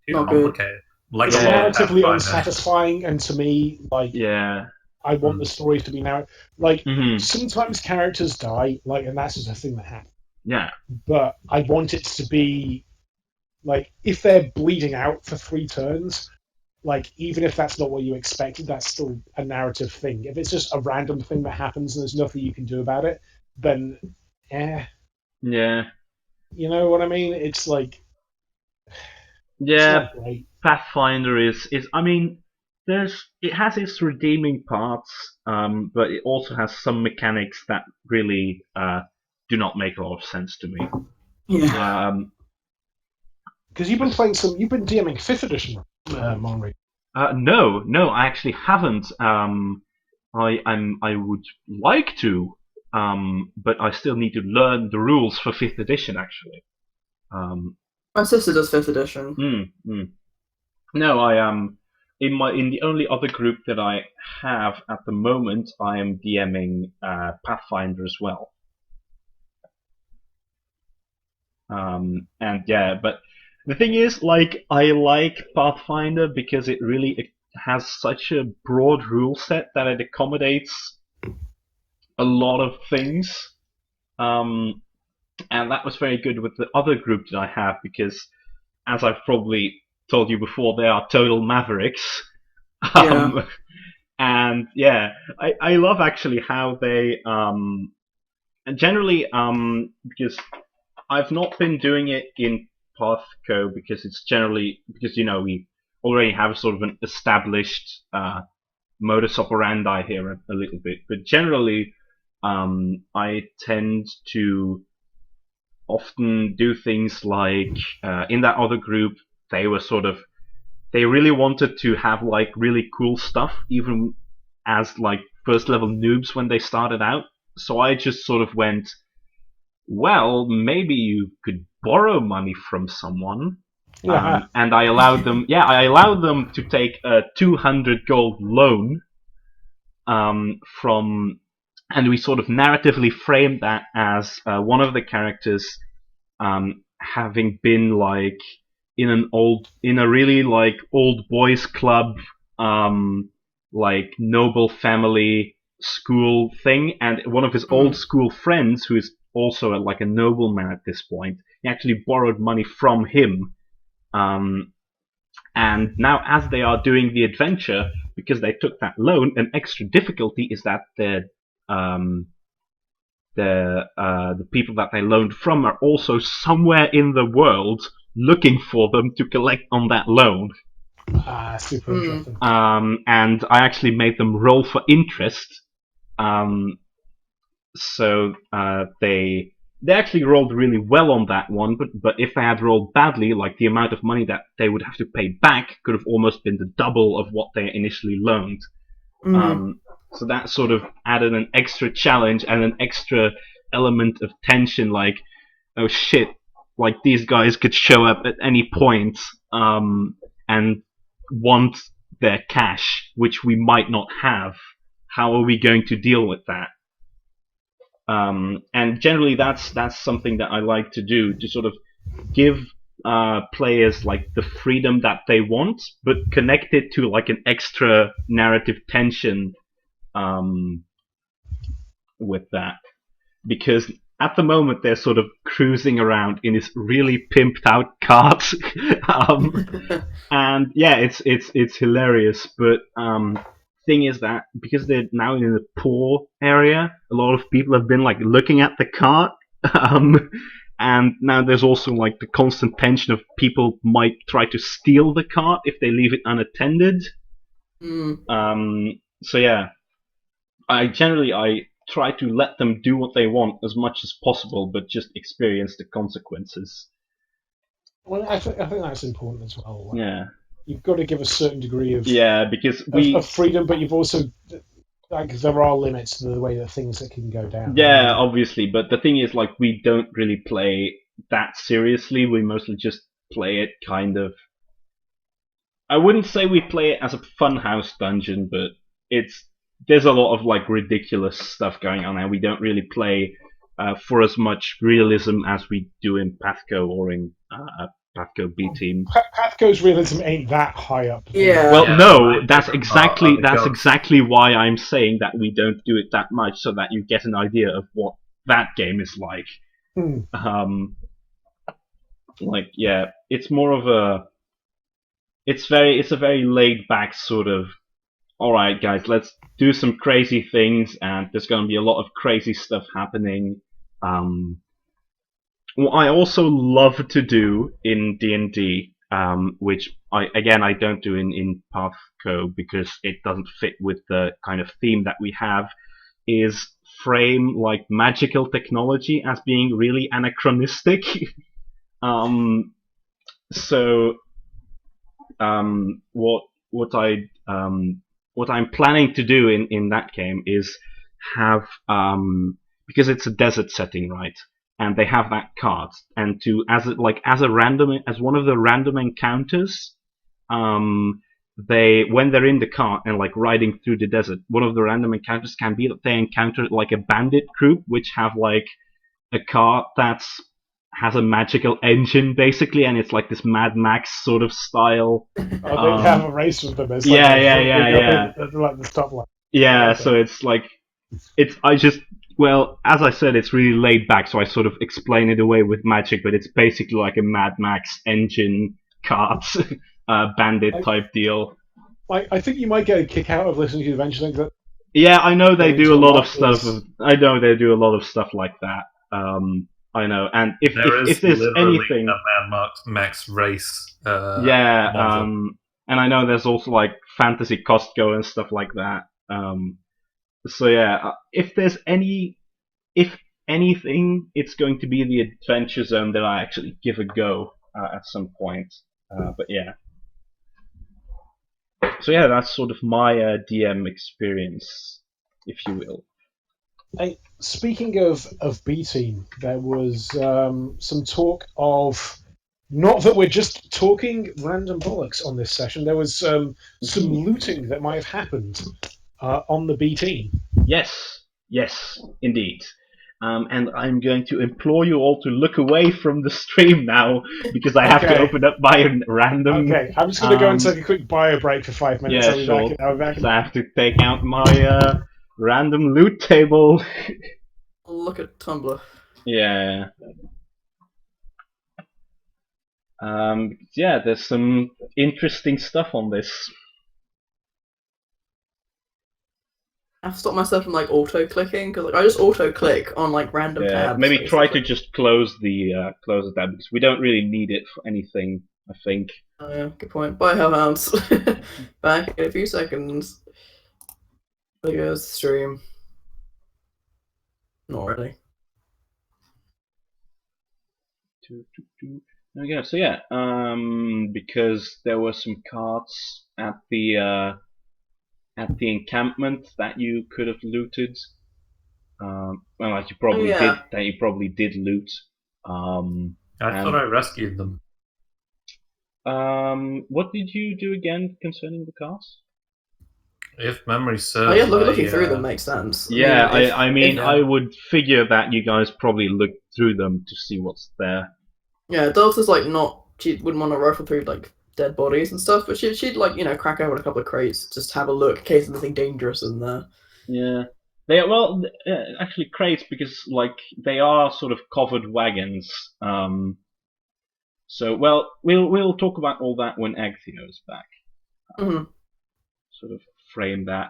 Too complicated. Like it's narratively unsatisfying, and to me, like, I want the stories to be narrative. Like, sometimes characters die, like, and that's just a thing that happens. Yeah. But I want it to be, like, if they're bleeding out for 3 turns, like, even if that's not what you expected, that's still a narrative thing. If it's just a random thing that happens and there's nothing you can do about it, then, Yeah. You know what I mean? It's like... Yeah, it's not great. Pathfinder is I mean, it has its redeeming parts, but it also has some mechanics that really do not make a lot of sense to me. Yeah. Because you've been DMing 5th edition, Monry. No, I actually haven't. I would like to, but I still need to learn the rules for 5th edition. Actually, my sister does 5th edition. No, I am in the only other group that I have at the moment. I am DMing Pathfinder as well. And yeah, but the thing is, like, I like Pathfinder because it has such a broad rule set that it accommodates a lot of things. And that was very good with the other group that I have because, as I've probably told you before, they are total mavericks. And yeah, I love actually how they generally because I've not been doing it in PATHCO because we already have sort of an established modus operandi here a little bit, but generally I tend to often do things like in that other group they really wanted to have like really cool stuff even as like first level noobs when they started out, so I just sort of went, well, maybe you could borrow money from someone. And I allowed them to take a 200 gold loan from, and we sort of narratively framed that as one of the characters having been like in a really like old boys club, like noble family, school thing, and one of his old school friends, who is also like a nobleman at this point, he actually borrowed money from him. And now, as they are doing the adventure, because they took that loan, an extra difficulty is that the people that they loaned from are also somewhere in the world looking for them to collect on that loan. Super interesting. And I actually made them roll for interest. So they actually rolled really well on that one, but if they had rolled badly, like the amount of money that they would have to pay back could have almost been the double of what they initially loaned. So that sort of added an extra challenge and an extra element of tension, like, oh shit, like these guys could show up at any point and want their cash, which we might not have. How are we going to deal with that? And generally, that's something that I like to do, to sort of give players like the freedom that they want, but connect it to like an extra narrative tension with that. Because at the moment they're sort of cruising around in this really pimped out cart, and yeah, it's hilarious. But thing is that because they're now in a poor area, a lot of people have been like looking at the cart, and now there's also like the constant tension of people might try to steal the cart if they leave it unattended. So yeah, I try to let them do what they want as much as possible, but just experience the consequences. Well, I think that's important as well. Yeah. You've got to give a certain degree of because of freedom, but you've also, like, there are limits to the way that things that can go down. Yeah, obviously, but the thing is, like, we don't really play that seriously. We mostly just play it kind of. I wouldn't say we play it as a funhouse dungeon, but there's a lot of like ridiculous stuff going on, and we don't really play for as much realism as we do in PATHCO or in PATHCO B Team. PATHCO's realism ain't that high up. Yeah. Well, no, that's exactly why I'm saying that we don't do it that much, so that you get an idea of what that game is like. Like, yeah, it's more of a. It's a very laid back sort of. All right, guys, let's do some crazy things, and there's going to be a lot of crazy stuff happening. What I also love to do in D&D, which I don't do in PATHCO because it doesn't fit with the kind of theme that we have, is frame like magical technology as being really anachronistic. What I'm planning to do in that game is have because it's a desert setting, right? And they have that card, and as one of the random encounters, when they're in the cart and like riding through the desert, one of the random encounters can be that they encounter like a bandit group which have like a cart that has a magical engine basically, and it's like this Mad Max sort of style. They have a race with them. It's like yeah. Like the stoplight. Yeah, so it's like as I said, it's really laid back, so I sort of explain it away with magic, but it's basically like a Mad Max engine cart bandit type deal. I think you might get a kick out of listening to Adventure Link. Yeah, I know they do a lot of stuff. I know they do a lot of stuff like that. I know, and if there's anything, a Mad Max race. And I know there's also like fantasy Costco and stuff like that. So yeah, if anything, it's going to be the Adventure Zone that I actually give a go at some point. But yeah. So yeah, that's sort of my DM experience, if you will. Hey, speaking of B Team, there was some talk of, not that we're just talking random bollocks on this session, there was some looting that might have happened on the B Team. Yes, indeed. And I'm going to implore you all to look away from the stream now, because I have to open up my random... Okay, I'm just going to go and take a quick bio break for 5 minutes. Yeah, sure. I'll be back. So I have to take out my Random loot table. Look at Tumblr. Yeah. Yeah, there's some interesting stuff on this. I have to stop myself from like auto-clicking because like I just auto-click on like random tabs. Maybe try to just close the tab because we don't really need it for anything, I think. Oh yeah, good point. Bye, Hellhounds. Back in a few seconds. There goes the stream. Not really. Okay, so yeah, because there were some cards at the encampment that you could have looted. Well, that you probably did loot. I thought I rescued them. What did you do again concerning the cards? If memory serves. Oh yeah, looking through them makes sense. Yeah, I mean, I would figure that you guys probably looked through them to see what's there. Yeah, Delta's like not. She wouldn't want to rifle through like dead bodies and stuff, but she'd like crack open a couple of crates, just have a look in case there's anything dangerous in there. Yeah, actually crates because like they are sort of covered wagons. So we'll talk about all that when Agthio is back. Sort of frame that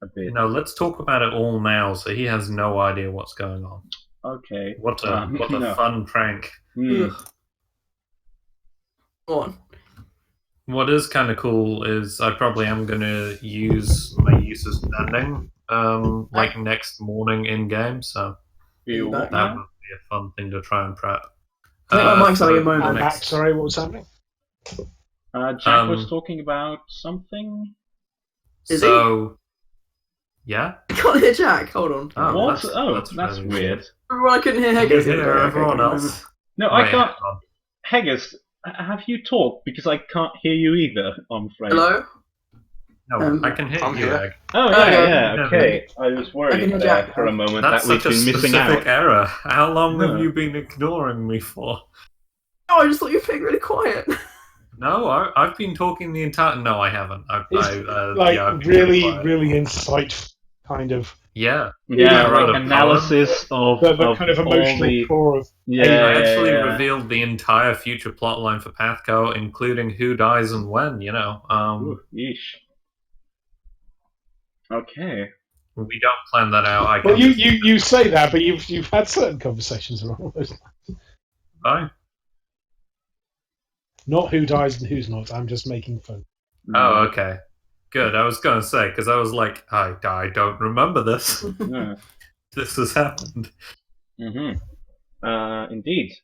a bit. No, let's talk about it all now, so he has no idea what's going on. Okay. What a fun prank. Go on. What is kind of cool is I probably am going to use my use of standing like next morning in game, so that would be a fun thing to try and prep. I think my mic's having a moment. I'm back. Sorry, what was happening? Jack was talking about something. Yeah? I can't hear Jack. Hold on. Oh, what? That's really weird. I couldn't hear Can you Haggis. hear everyone else? No, I can't. Haggis, have you talked? Because I can't hear you either, I'm afraid. Hello? No, I can hear you, Egg. Oh, yeah, okay. I was worried there for a moment That's that we've been missing out. specific error. How long have you been ignoring me for? Oh, I just thought you were being really quiet. No, I've been talking the entire... No, I haven't. I've really insightful kind of... Yeah. Yeah, right. Analysis of the kind of emotional core of... I actually revealed the entire future plotline for PATHCO, including who dies and when, Yeesh. Okay. We don't plan that out. Well, you say that, but you've had certain conversations around those lines. Fine. Not who dies and who's not. I'm just making fun. Oh, okay. Good. I was going to say, because I was like, I don't remember this. This has happened. Indeed.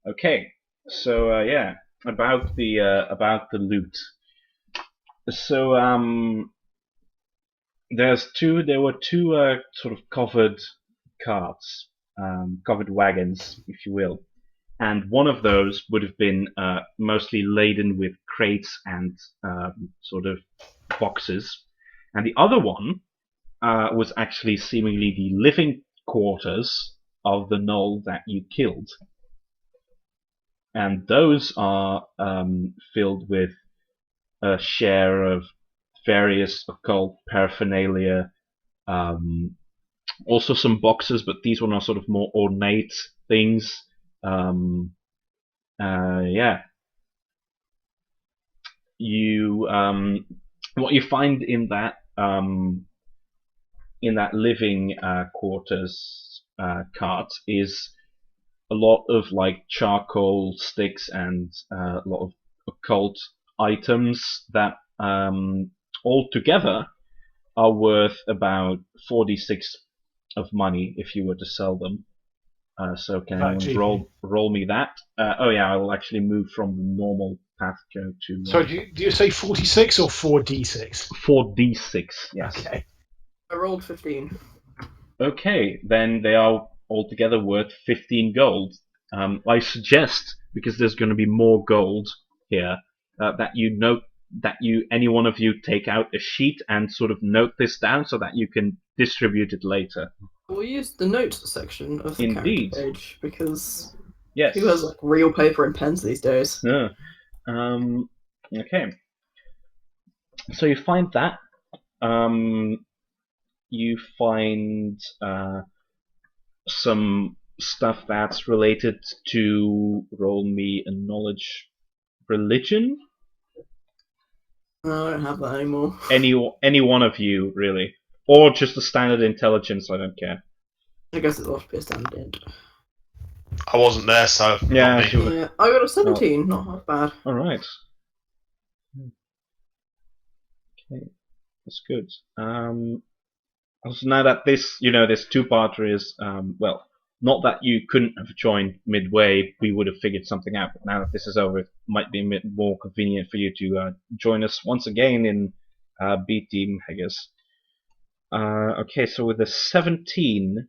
Okay. So yeah, about the loot. So there were two sort of covered carts, covered wagons, if you will. And one of those would have been mostly laden with crates and sort of boxes. And the other one was actually seemingly the living quarters of the gnoll that you killed. And those are filled with a share of various occult paraphernalia. Also some boxes, but these ones are sort of more ornate things. Yeah. You what you find in that living quarters cart is a lot of like charcoal sticks and a lot of occult items that all together are worth about 46 of money if you were to sell them. So can anyone roll me that? Oh yeah, I will actually move from the normal PATHCO to... So do you say 46 or 4d6? 4d6, yes. Okay. I rolled 15. Okay, then they are altogether worth 15 gold. I suggest, because there's going to be more gold here, that any one of you take out a sheet and sort of note this down so that you can distribute it later. We'll use the notes section of the character page because who has like real paper and pens these days? Yeah. Okay. So you find that. you find some stuff that's related to roll me a knowledge religion. I don't have that anymore. Any one of you, really. Or just a standard intelligence, I don't care. I guess it's off to be a standard. I wasn't there, so Yeah, not me. sure. Yeah, I got a 17, not half bad. Alright. Okay, that's good. Also now that this, this two-parter is, well, not that you couldn't have joined midway, we would have figured something out, but now that this is over, it might be a bit more convenient for you to join us once again in B Team, I guess. Okay, so with the 17,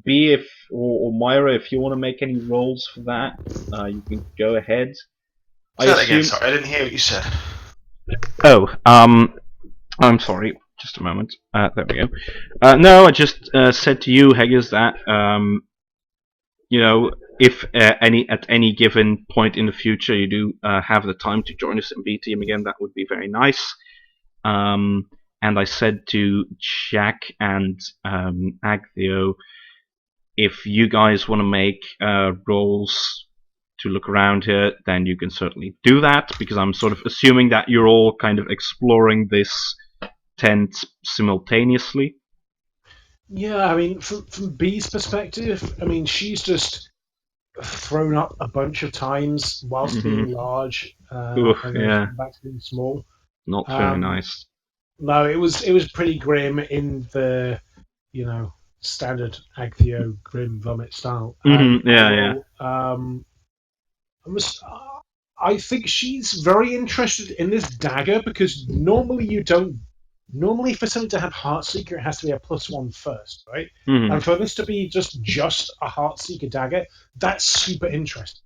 B or Myra, if you want to make any rolls for that, you can go ahead. Say that again, sorry, I didn't hear what you said. Oh, I'm sorry. Just a moment. There we go. No, I just said to you, Haggis, that if at any given point in the future you do have the time to join us in B Team again, that would be very nice. And I said to Jack and Agtheo, if you guys want to make rolls to look around here, then you can certainly do that, because I'm sort of assuming that you're all kind of exploring this tent simultaneously. Yeah, I mean, from B's perspective, I mean, she's just thrown up a bunch of times whilst being large, Oof, and then yeah. back to being small. Not very nice. No, it was pretty grim in the, standard Agtheo grim vomit style. Yeah. I think she's very interested in this dagger, because normally for something to have Heartseeker, it has to be a +1 first, right? And for this to be just a Heartseeker dagger, that's super interesting.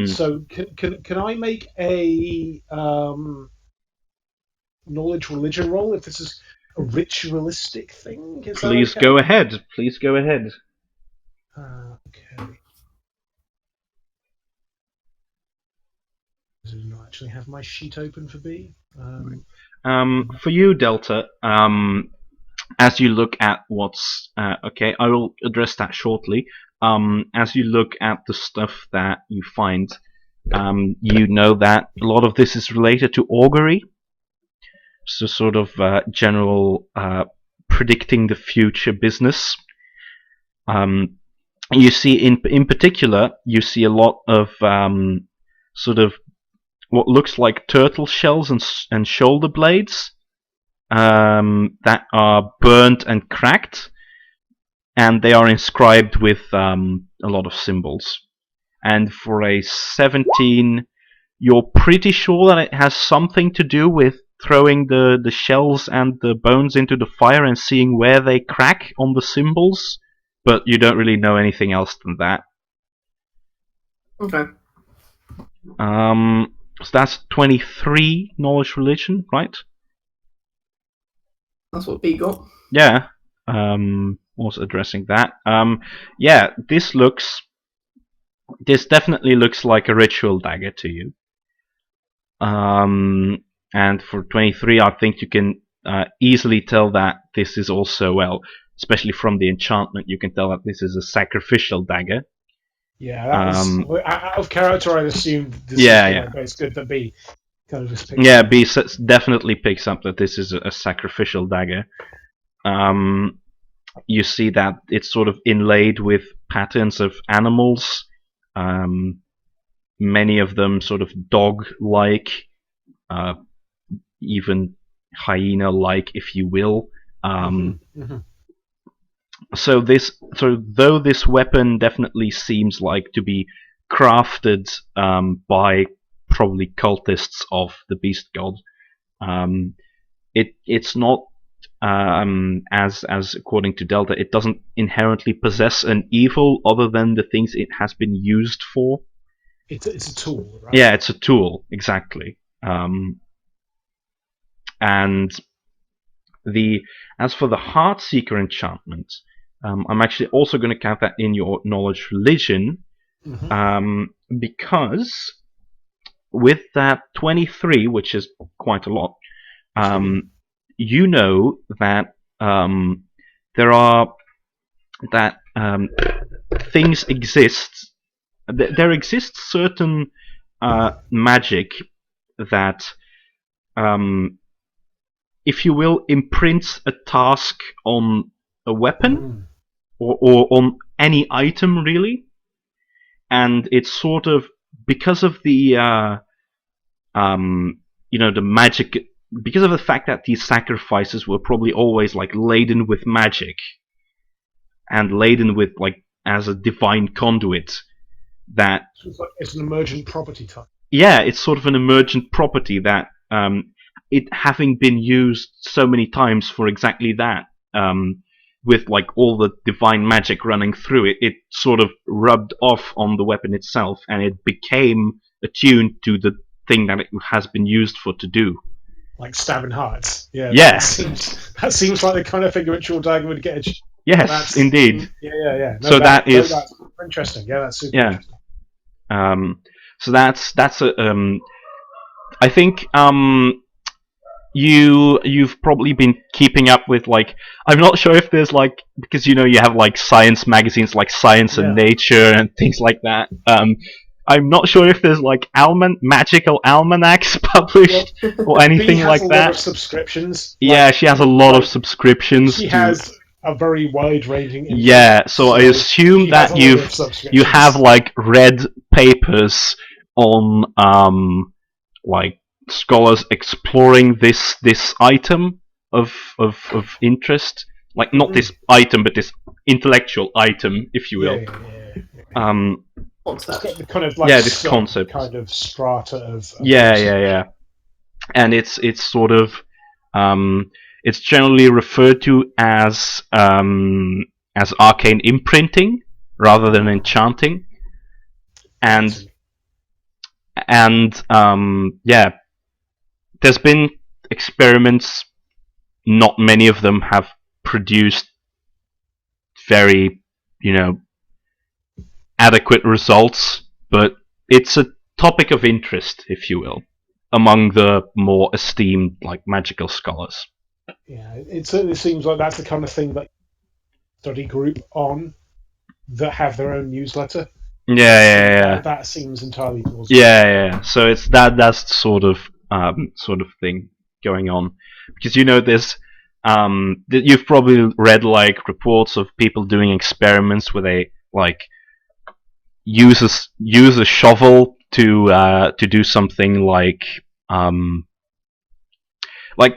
So can I make a knowledge religion roll if this is a ritualistic thing? Please go ahead. Please go ahead. Okay. Does it not actually have my sheet open for B? For you, Delta, as you look at what's okay, I will address that shortly. As you look at the stuff that you find, you know that a lot of this is related to augury, so sort of general predicting the future business. You see, in particular, you see a lot of sort of what looks like turtle shells and shoulder blades that are burnt and cracked, and they are inscribed with a lot of symbols. And for a 17, you're pretty sure that it has something to do with throwing the shells and the bones into the fire and seeing where they crack on the symbols, but you don't really know anything else than that. Okay. So that's 23 knowledge religion, right? That's what B got. Yeah. Also addressing that. Yeah, this definitely looks like a ritual dagger to you. And for 23, I think you can easily tell that this is also, well, especially from the enchantment, you can tell that this is a sacrificial dagger. Yeah, that was out of character. I'd assumed this but it's good that B kind of just picks up. B definitely picks up that this is a sacrificial dagger. You see that it's sort of inlaid with patterns of animals, many of them sort of dog-like, even hyena-like, if you will. So though this weapon definitely seems like to be crafted by probably cultists of the beast god, it's not, as according to Delta, it doesn't inherently possess an evil other than the things it has been used for. It's a tool, right? Yeah, it's a tool, exactly. And as for the Heartseeker enchantment, I'm actually also going to count that in your knowledge religion, because with that 23, which is quite a lot, you know that there are that things exist. There exists certain magic that, if you will, imprints a task on a weapon or on any item really, and it's sort of because of the the magic, because of the fact that these sacrifices were probably always like laden with magic and laden with like as a divine conduit, that So it's an emergent property type. Yeah, it's sort of an emergent property that it having been used so many times for exactly that, with like all the divine magic running through it, it sort of rubbed off on the weapon itself, and it became attuned to the thing that it has been used for to do. Like stabbing hearts. Yeah. Yeah. That seems like the kind of thing which your dagger would get. Yes, indeed. Yeah. No, So that's interesting. Yeah, that's super. Yeah. So that's a I think you've probably been keeping up with, like, I'm not sure if there's like, because you have like science magazines like Science and Nature and things like that. I'm not sure if there's like magical almanacs published or anything like that. She has a lot of subscriptions. Yeah, she has a lot of subscriptions. She has a very wide-ranging. Yeah, so I assume that you have like read papers on like scholars exploring this item of interest, like not this item, but this intellectual item, if you will. It's got the kind of like this concept, kind of strata of and it's sort of it's generally referred to as arcane imprinting rather than enchanting, and there's been experiments. Not many of them have produced very adequate results, but it's a topic of interest, if you will, among the more esteemed like magical scholars. Yeah, it certainly seems like that's the kind of thing that study group on that have their own newsletter. Yeah. That seems entirely plausible. Yeah. So it's that's sort of thing going on, because there's you've probably read like reports of people doing experiments where they like use a shovel to do something like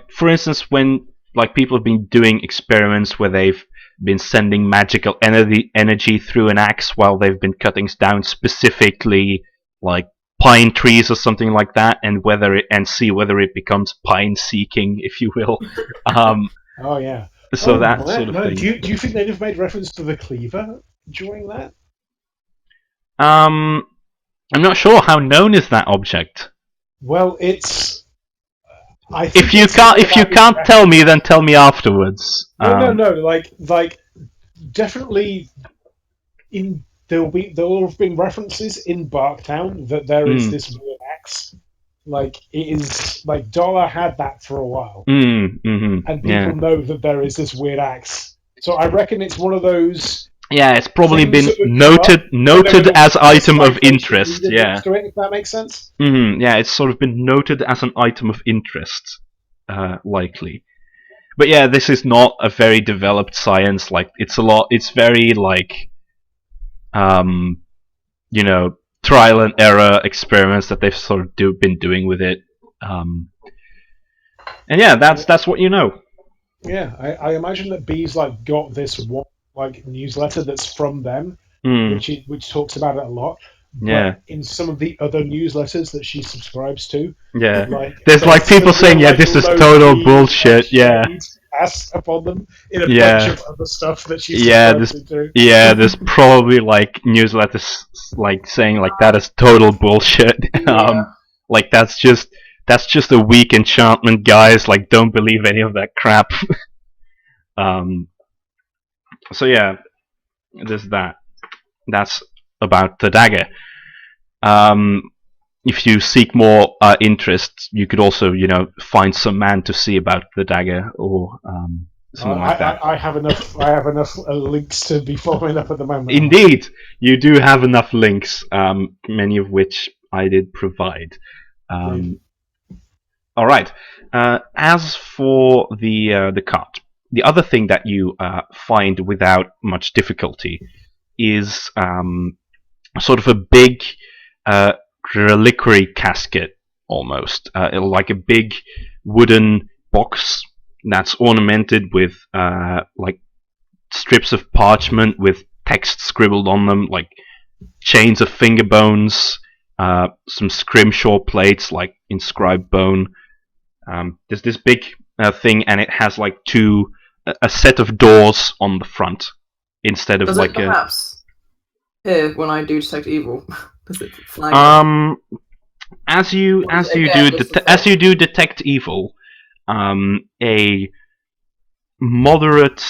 for instance, when like people have been doing experiments where they've been sending magical energy through an axe while they've been cutting down specifically like pine trees or something like that, and see whether it becomes pine seeking, if you will. Oh yeah. So that sort of thing. Do you think they'd have made reference to the cleaver during that? I'm not sure. How known is that object? Well, it's. If you can't tell me, then tell me afterwards. No. Like definitely. There will have been references in Barktown that there is this weird axe. Like it is like Dollar had that for a while, and people know that there is this weird axe. So I reckon it's one of those. Yeah, it's probably been noted as item of interest. Yeah, if that makes sense. Yeah, it's sort of been noted as an item of interest, likely. But yeah, this is not a very developed science. Like it's very like, trial and error experiments that they've sort of been doing with it. And yeah, that's what you know. Yeah, I imagine that Bee's like got this one like newsletter that's from them, which talks about it a lot. But in some of the other newsletters that she subscribes to, there's like people saying, this is total bullshit. Yeah. Pass upon them in a bunch of other stuff that she subscribes to. Yeah, there's probably like newsletters like saying like that is total bullshit. Like that's just a weak enchantment, guys. Like don't believe any of that crap. So yeah, there's that. That's about the dagger. If you seek more interest, you could also, find some man to see about the dagger, or something like that. I have enough. I have enough links to be following up at the moment. Indeed, you do have enough links, many of which I did provide. All right. As for the cart, the other thing that you find without much difficulty is sort of a big reliquary casket, almost like a big wooden box that's ornamented with like strips of parchment with text scribbled on them, like chains of finger bones, some scrimshaw plates like inscribed bone. There's this big thing, and it has like a set of doors on the front instead of Does like it perhaps here when I do detect evil? Does it flag as you do detect evil, a moderate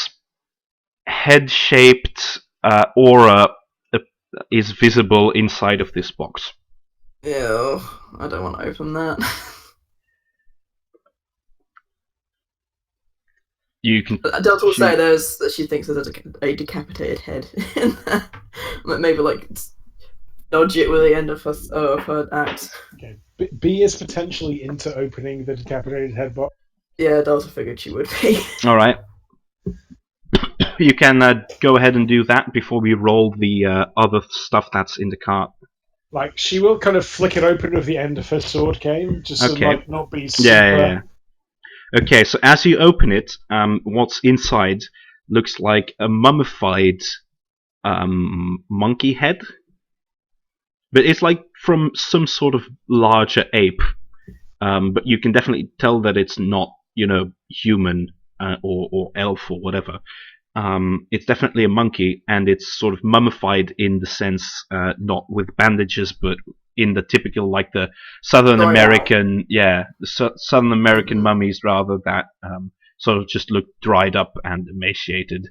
head-shaped aura is visible inside of this box. Ew, I don't want to open that. You can. Delta will say that she thinks there's a decapitated head in there. Maybe like dodge it with the end of her axe. Okay. B is potentially into opening the decapitated head box. Yeah, Delta figured she would be. All right. You can go ahead and do that before we roll the other stuff that's in the cart. Like, she will kind of flick it open with the end of her sword cane, just to like not be super... Yeah. Okay, so as you open it, what's inside looks like a mummified monkey head. But it's like from some sort of larger ape. But you can definitely tell that it's not, human or elf or whatever. It's definitely a monkey, and it's sort of mummified in the sense, not with bandages, but in the typical, like the Southern American, Southern American mummies, rather, that sort of just look dried up and emaciated.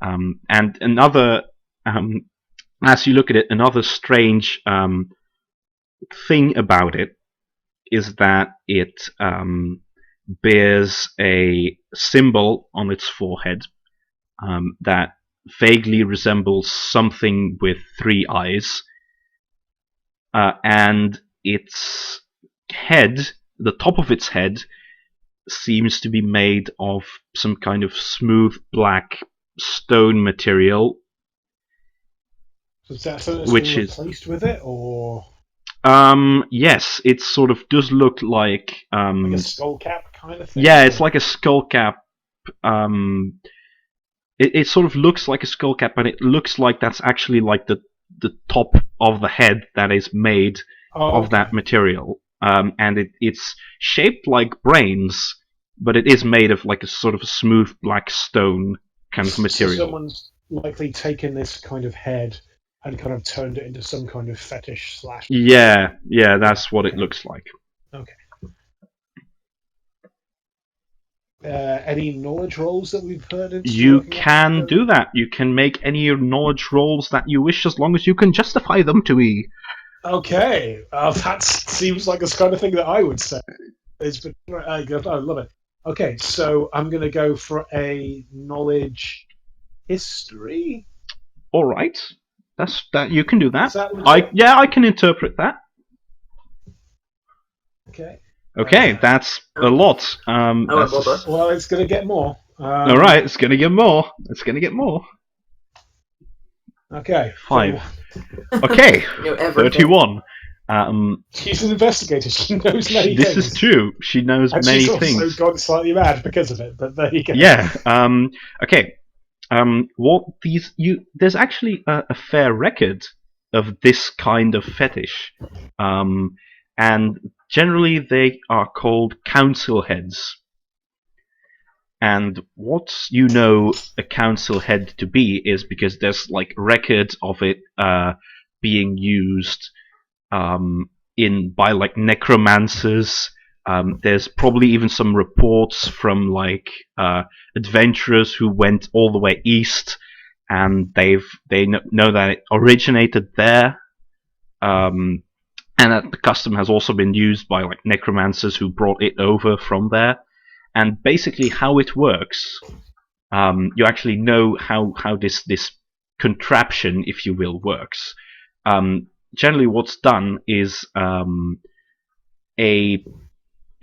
And another, as you look at it, another strange thing about it is that it bears a symbol on its forehead that vaguely resembles something with 3 eyes, and its head, the top of its head, seems to be made of some kind of smooth black stone material. So is that something that's which been is replaced with it, or...? Yes, it sort of does look like like a skull cap kind of thing? Yeah, it's like a skull cap. It sort of looks like a skull cap, and it looks like that's actually like the top of the head that is made of that material. And it's shaped like brains, but it is made of like a sort of a smooth black stone kind of material. So someone's likely taken this kind of head and kind of turned it into some kind of fetish / Yeah, that's what it looks like. Okay. Any knowledge rolls that we've heard of? You can do that. You can make any knowledge rolls that you wish, as long as you can justify them to me. Okay, that seems like the kind of thing that I would say. I love it. Okay, so I'm going to go for a knowledge history. All right, that you can do that. Is that I can interpret that. Okay. Okay, that's a lot. Well, it's going to get more. All right, it's going to get more. It's going to get more. Okay. 5. Okay, 31. She's an investigator. She knows many things. This is true. She knows many things. She's also gone slightly mad because of it, but there you go. Yeah. Okay. There's actually a fair record of this kind of fetish. And generally they are called council heads. And what you know a council head to be is because there's like records of it being used by like necromancers. There's probably even some reports from like adventurers who went all the way east, and they know that it originated there. And that the custom has also been used by like necromancers who brought it over from there. And basically how it works you actually know how this contraption, if you will, works. Generally, what's done is a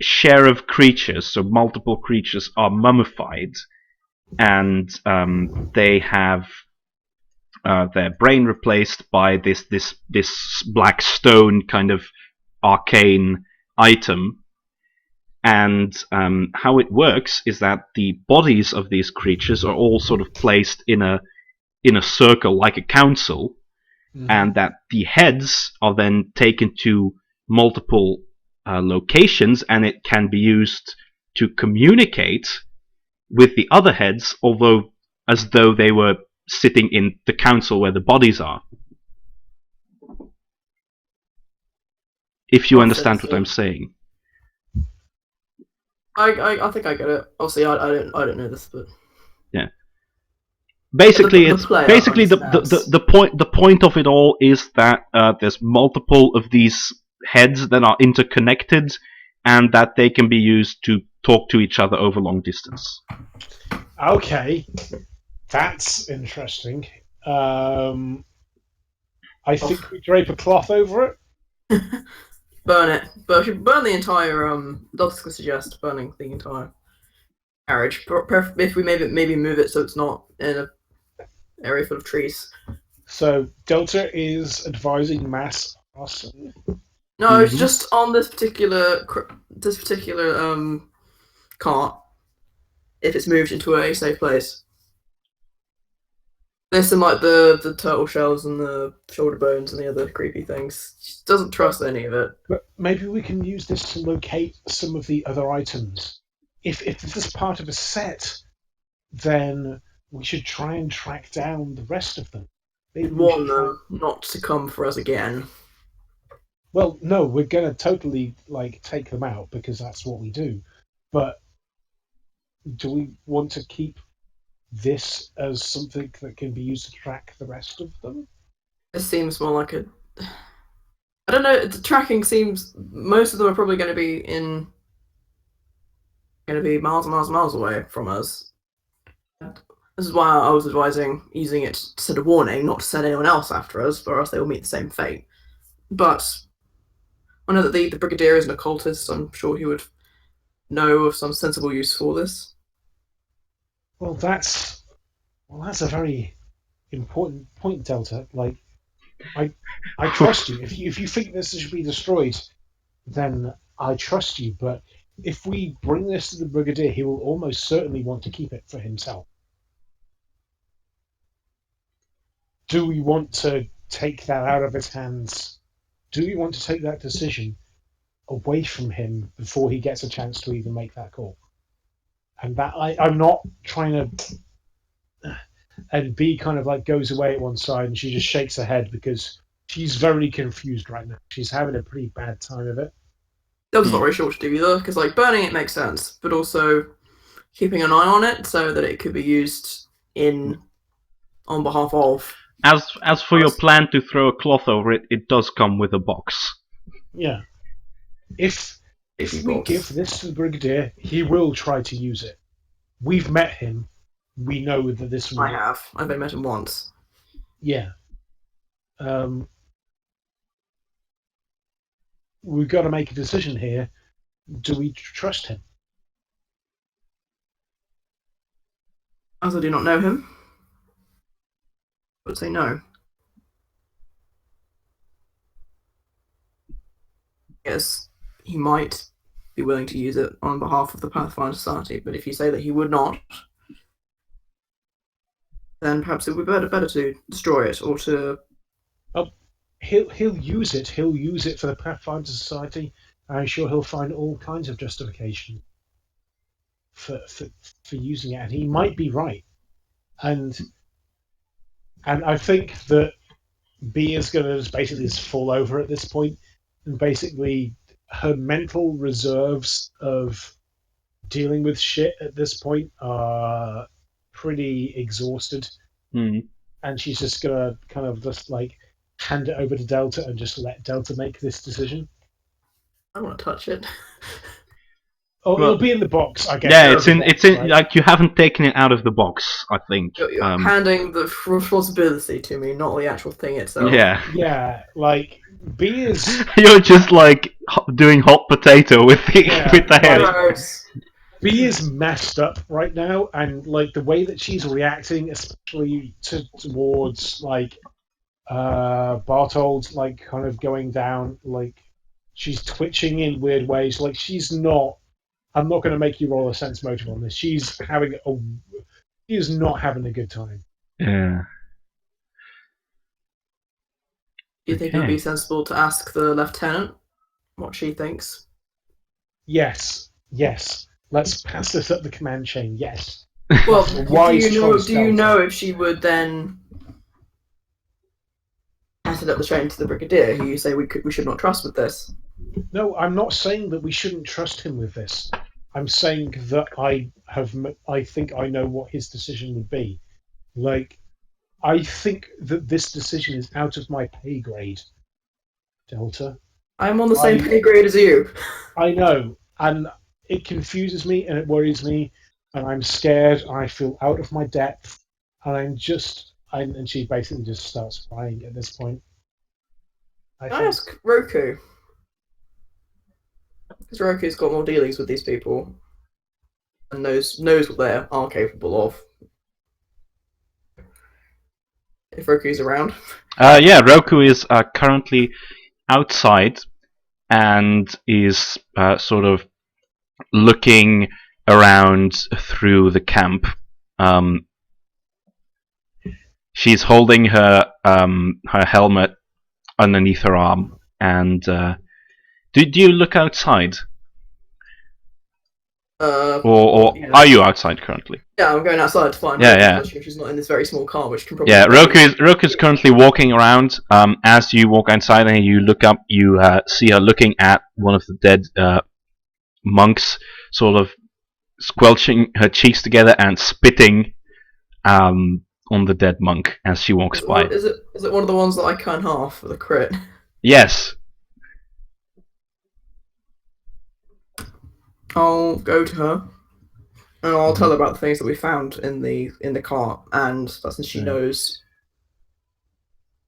share of creatures, so multiple creatures, are mummified, and they have their brain replaced by this black stone kind of arcane item. And how it works is that the bodies of these creatures are all sort of placed in a circle like a council, and that the heads are then taken to multiple locations, and it can be used to communicate with the other heads, although as though they were sitting in the council where the bodies are. If you understand what I'm saying. I think I get it. Obviously, I don't know this, but yeah. Basically, the point of it all is that there's multiple of these heads that are interconnected, and that they can be used to talk to each other over long distance. Okay, that's interesting. I think we drape a cloth over it. Burn it. But if you burn the entire, Dogs can suggest burning the entire carriage. If we maybe move it so it's not in an area full of trees. So Delta is advising mass arson. No, it's just on this particular cart. If it's moved into a safe place. This and like the turtle shells and the shoulder bones and the other creepy things. She doesn't trust any of it. But maybe we can use this to locate some of the other items. If this is part of a set, then we should try and track down the rest of them. Warn them not to come for us again. Well, no, we're gonna totally take them out because that's what we do. But do we want to keep this as something that can be used to track the rest of them? It seems more like a... I don't know, the tracking seems... Most of them are probably going to be miles and miles and miles away from us. This is why I was advising using it to send a warning, not to send anyone else after us, or else they will meet the same fate. But I know that the Brigadier is an occultist, so I'm sure he would know of some sensible use for this. Well, that's a very important point, Delta. I trust you. If you think this should be destroyed, then I trust you. But if we bring this to the Brigadier, he will almost certainly want to keep it for himself. Do we want to take that out of his hands? Do we want to take that decision away from him before he gets a chance to even make that call? And that I'm not trying to. And B kind of goes away at one side, and she just shakes her head because she's very confused right now. She's having a pretty bad time of it. That's not very sure what to do either, because burning it makes sense, but also keeping an eye on it so that it could be used on behalf of. As for your plan to throw a cloth over it, it does come with a box. Yeah. If we give this to the Brigadier, he will try to use it. We've met him. We know that this will... I have. I've only met him once. Yeah. We've got to make a decision here. Do we trust him? As I do not know him, I would say no. Yes, he might be willing to use it on behalf of the Pathfinder Society, but if you say that he would not, then perhaps it would be better to destroy it or to... He'll use it. He'll use it for the Pathfinder Society. I'm sure he'll find all kinds of justification for using it, and he might be right. And I think that B is going to basically just fall over at this point, and basically her mental reserves of dealing with shit at this point are pretty exhausted. And she's just going to kind of just hand it over to Delta and just let Delta make this decision. I don't want to touch it. Oh, it'll be in the box, I guess. Yeah, it's in. Like, you haven't taken it out of the box, I think. You're handing the responsibility to me, not the actual thing itself. Yeah. Yeah, like B is. You're just like doing hot potato with the head. B is messed up right now, and like the way that she's reacting, especially towards like Bartold, like kind of going down, like she's twitching in weird ways. Like she's not. I'm not going to make you roll a sense motive on this. She is not having a good time. Yeah. Do you think it would be sensible to ask the lieutenant what she thinks? Yes. Let's pass this up the command chain. Yes. Well, do you know if she would then pass it up the chain to the brigadier, who you say we should not trust with this? No, I'm not saying that we shouldn't trust him with this. I'm saying that I think I know what his decision would be. Like, I think that this decision is out of my pay grade, Delta. I'm on the same pay grade as you. I know, and it confuses me and it worries me, and I'm scared and I feel out of my depth, and and she basically just starts crying at this point. Can I ask Roku? Because Roku's got more dealings with these people and knows what they are capable of. If Roku's around. Yeah, Roku is currently outside and is sort of looking around through the camp. She's holding her helmet underneath her arm, and do you look outside? Or yeah. Are you outside currently? Yeah, I'm going outside to find her. Yeah. She's not in this very small car, which can probably. Yeah, Roku's currently walking around. As you walk outside and you look up, you see her looking at one of the dead monks, sort of squelching her cheeks together and spitting on the dead monk as she walks by. Is it one of the ones that I cut in half with a crit? Yes. I'll go to her and I'll tell her about the things that we found in the car, and that since she knows,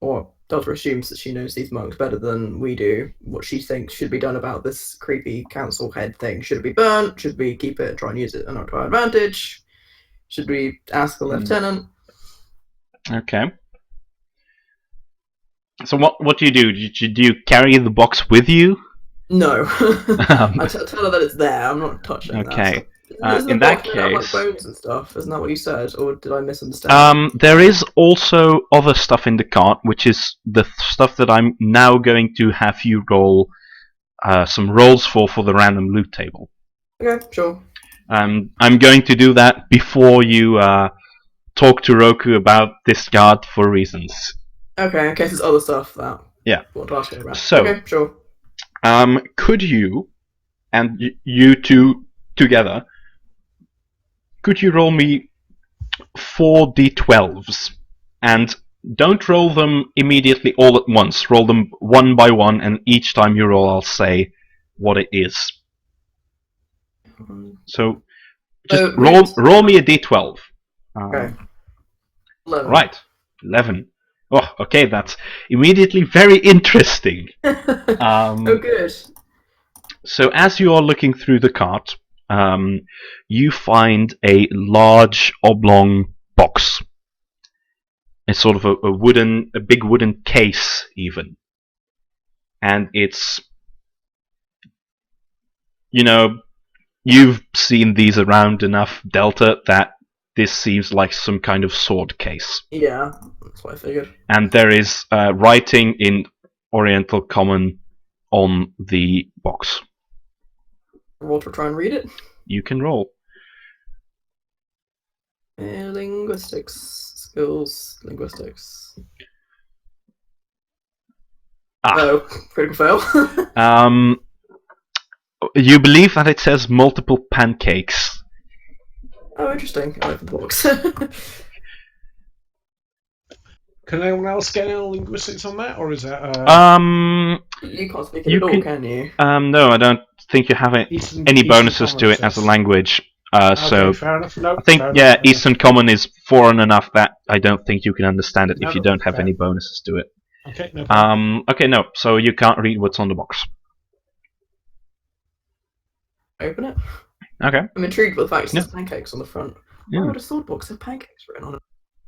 or Delta assumes that she knows these monks better than we do, what she thinks should be done about this creepy council head thing. Should it be burnt? Should we keep it and try and use it to our advantage? Should we ask the lieutenant? Okay. So what do you do? Do you carry the box with you? No. I tell her that it's there. I'm not touching that. Okay. So, in that case, like bones and stuff. Isn't that what you said, or did I misunderstand? There is also other stuff in the cart, which is the stuff that I'm now going to have you roll some rolls for the random loot table. Okay, sure. I'm going to do that before you talk to Roku about discard for reasons. Okay, in case there's other stuff that yeah. you want to ask me about. So, okay, sure. Could you, and you two together, could you roll me 4 d12s? And don't roll them immediately all at once. Roll them one by one, and each time you roll, I'll say what it is. So, just roll me a d12. Okay. 11. Right, 11. Oh, okay, that's immediately very interesting. Oh, good. So as you are looking through the cart, you find a large oblong box. It's sort of a big wooden case, even. And it's, you've seen these around enough, Delta, that this seems like some kind of sword case. Yeah, that's what I figured. And there is writing in Oriental Common on the box. Roll to try and read it? You can roll. Linguistics. Skills. Linguistics. Oh, critical fail. You believe that it says multiple pancakes. Oh, interesting. I opened the box. Can anyone else get any linguistics on that, or is that? You can't speak it at all, can you? No, I don't think you have any bonuses to it as a language. So fair enough. No, I think Eastern Common is foreign enough that I don't think you can understand it if you don't have any bonuses to it. Okay, no problem. Okay, no. So you can't read what's on the box. Open it. Okay. I'm intrigued with the fact there's pancakes on the front. Yeah. Why would a sword box have pancakes written on it?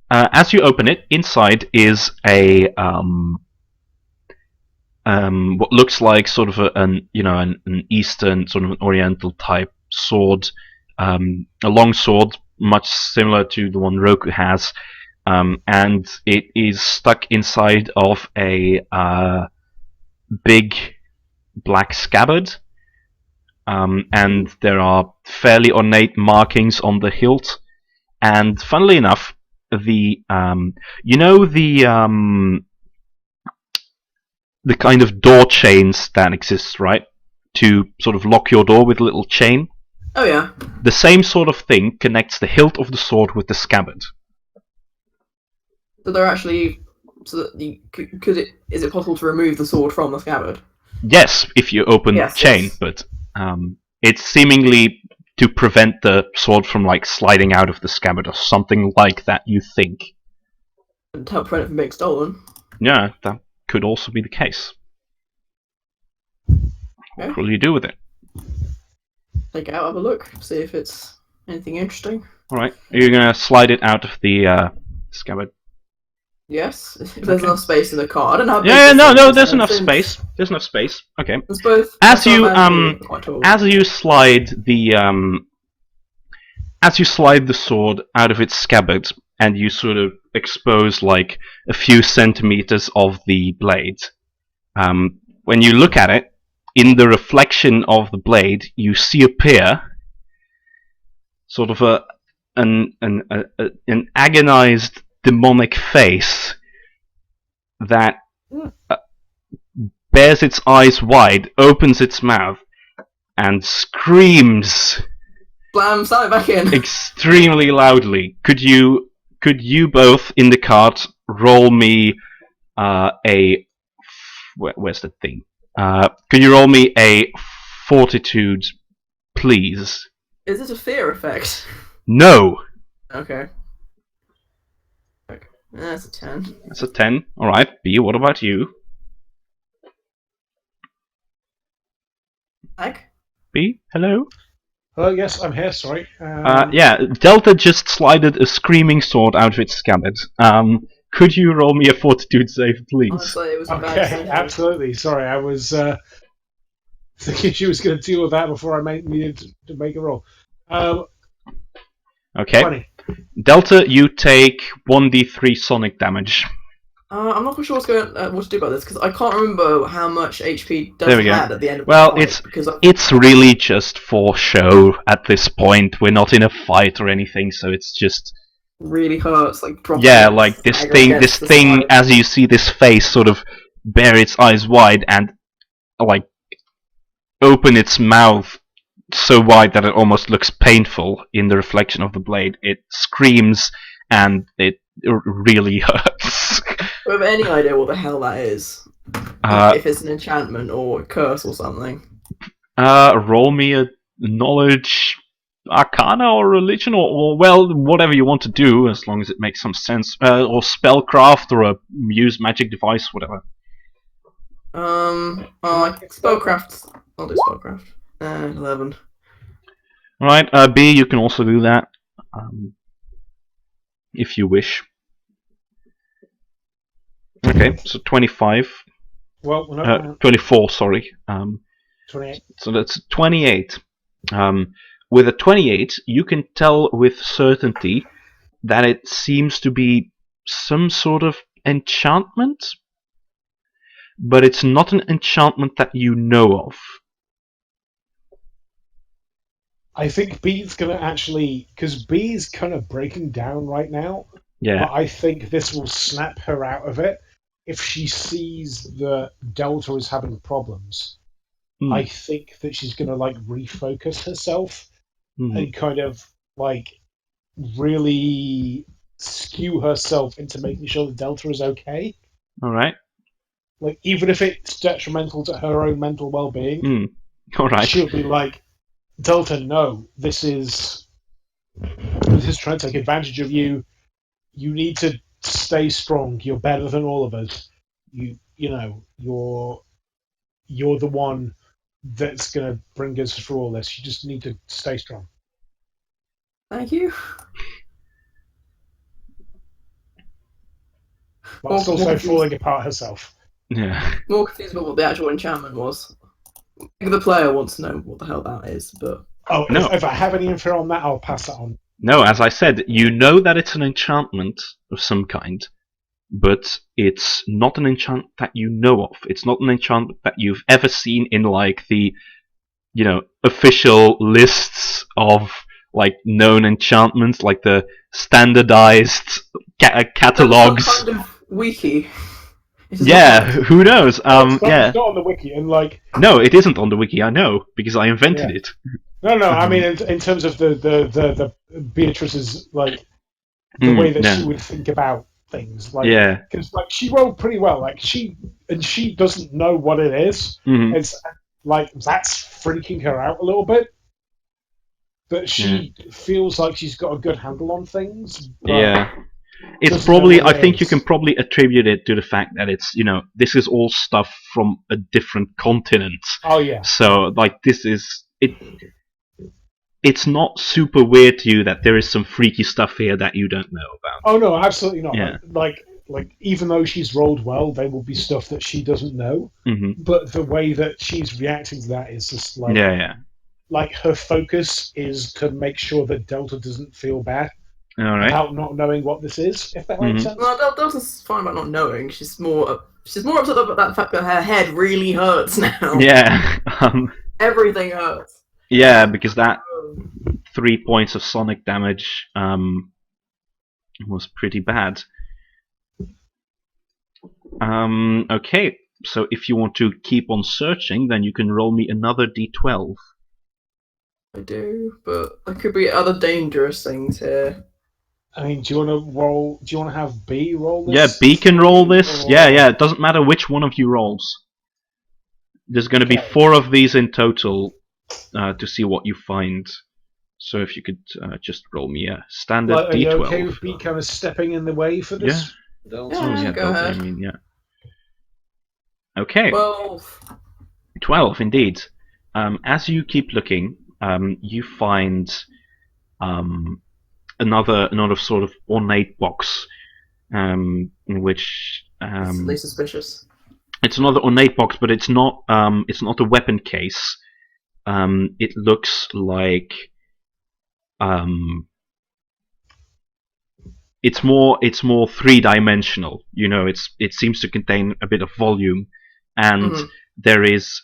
As you open it, inside is a what looks like sort of an Eastern, sort of an Oriental type sword, a long sword, much similar to the one Roku has, and it is stuck inside of a big black scabbard, and there are fairly ornate markings on the hilt. And funnily enough, the kind of door chains that exist, right? To sort of lock your door with a little chain. Oh yeah. The same sort of thing connects the hilt of the sword with the scabbard. So they're actually, is it possible to remove the sword from the scabbard? Yes, if you open the chain, but it's seemingly to prevent the sword from like sliding out of the scabbard or something like that, you think. And to help prevent it from being stolen. Yeah, that could also be the case. Okay. What will you do with it? Take it out, have a look, see if it's anything interesting. Alright, you're gonna slide it out of the scabbard. Yes, if there's enough space in the car. I don't know how big no, there's enough space. There's enough space. Okay. As you slide the sword out of its scabbard and you sort of expose like a few centimeters of the blade, when you look at it, in the reflection of the blade, you see appear sort of an agonized demonic face that bears its eyes wide, opens its mouth, and screams. Blam! Slam it back in. Extremely loudly. Could you both in the cart roll me where's the thing? Could you roll me a fortitude, please? Is it a fear effect? No. Okay. That's a 10. That's a 10. Alright, B, what about you? Ag? B, hello? Hello, yes, I'm here, sorry. Yeah, Delta just slided a screaming sword out of its scabbard. Could you roll me a fortitude save, please? Honestly, it was a bad decision. Absolutely. Sorry, I was thinking she was going to deal with that before I needed to make a roll. Okay. 20. Delta, you take 1d3 sonic damage. I'm not quite sure what to do about this because I can't remember how much HP Delta had at the end of the fight. It's really just for show at this point. We're not in a fight or anything, so it's just really hurts. Like like this thing. As you see this face sort of bare its eyes wide and like open its mouth so wide that it almost looks painful in the reflection of the blade. It screams and it really hurts. Do you have any idea what the hell that is? If it's an enchantment or a curse or something. Roll me a knowledge, arcana or religion or well, whatever you want to do, as long as it makes some sense. Or spellcraft or a use magic device, whatever. Spellcraft. I'll do spellcraft. 11. Alright, B, you can also do that. If you wish. Okay, so 25. Well, no, 24, sorry. 28. So that's 28. With a 28, you can tell with certainty that it seems to be some sort of enchantment, but it's not an enchantment that you know of. I think B's going to actually, because B's kind of breaking down right now. Yeah. But I think this will snap her out of it if she sees that Delta is having problems. I think that she's going to like refocus herself and kind of like really skew herself into making sure that Delta is okay. All right. Like, even if it's detrimental to her own mental well-being, All right. she'll be like, Delta, no, this is trying to take advantage of you. You need to stay strong. You're better than all of us. You know, you're the one that's gonna bring us through all this. You just need to stay strong. Thank you. Whilst also falling apart herself. Yeah. More confused about what the actual enchantment was. The player wants to know what the hell that is, but... Oh, No. If I have any info on that, I'll pass that on. No, as I said, you know that it's an enchantment of some kind, but it's not an enchantment that you know of. It's not an enchantment that you've ever seen in, like, the, official lists of, like, known enchantments, like the standardized catalogs. Some kind of wiki. Yeah, who knows? It's not Yeah. on the wiki, and like... No, it isn't on the wiki, I know, because I invented it. No, I mean, in terms of the Beatrice's, like, the way that she would think about things. Like, yeah. Because, like, she rolled pretty well. Like, she doesn't know what it is. Mm-hmm. It's, like, that's freaking her out a little bit. But she feels like she's got a good handle on things. Yeah. It's probably, I think you can probably attribute it to the fact that it's, this is all stuff from a different continent. Oh, yeah. So, like, this is, it's not super weird to you that there is some freaky stuff here that you don't know about. Oh, no, absolutely not. Yeah. Like, even though she's rolled well, there will be stuff that she doesn't know. Mm-hmm. But the way that she's reacting to that is just like... Yeah. Like, her focus is to make sure that Delta doesn't feel bad. All right. About not knowing what this is, if that makes sense. Well, Delta's fine about not knowing. She's more upset about that fact that her head really hurts now. Yeah. Everything hurts. Yeah, because that 3 points of sonic damage was pretty bad. Okay, so if you want to keep on searching, then you can roll me another d12. I do, but there could be other dangerous things here. I mean, do you want to have B roll this? Yeah, B can roll this. Or... Yeah, it doesn't matter which one of you rolls. There's going to be 4 of these in total to see what you find. So if you could just roll me a standard D12. Are you okay with B kind of stepping in the way for this? Go Delta, ahead. I mean, yeah. Okay. 12, indeed. As you keep looking, you find another sort of ornate box, in which slightly suspicious. It's another ornate box, but it's not a weapon case. It looks like it's more three-dimensional. It seems to contain a bit of volume, and there is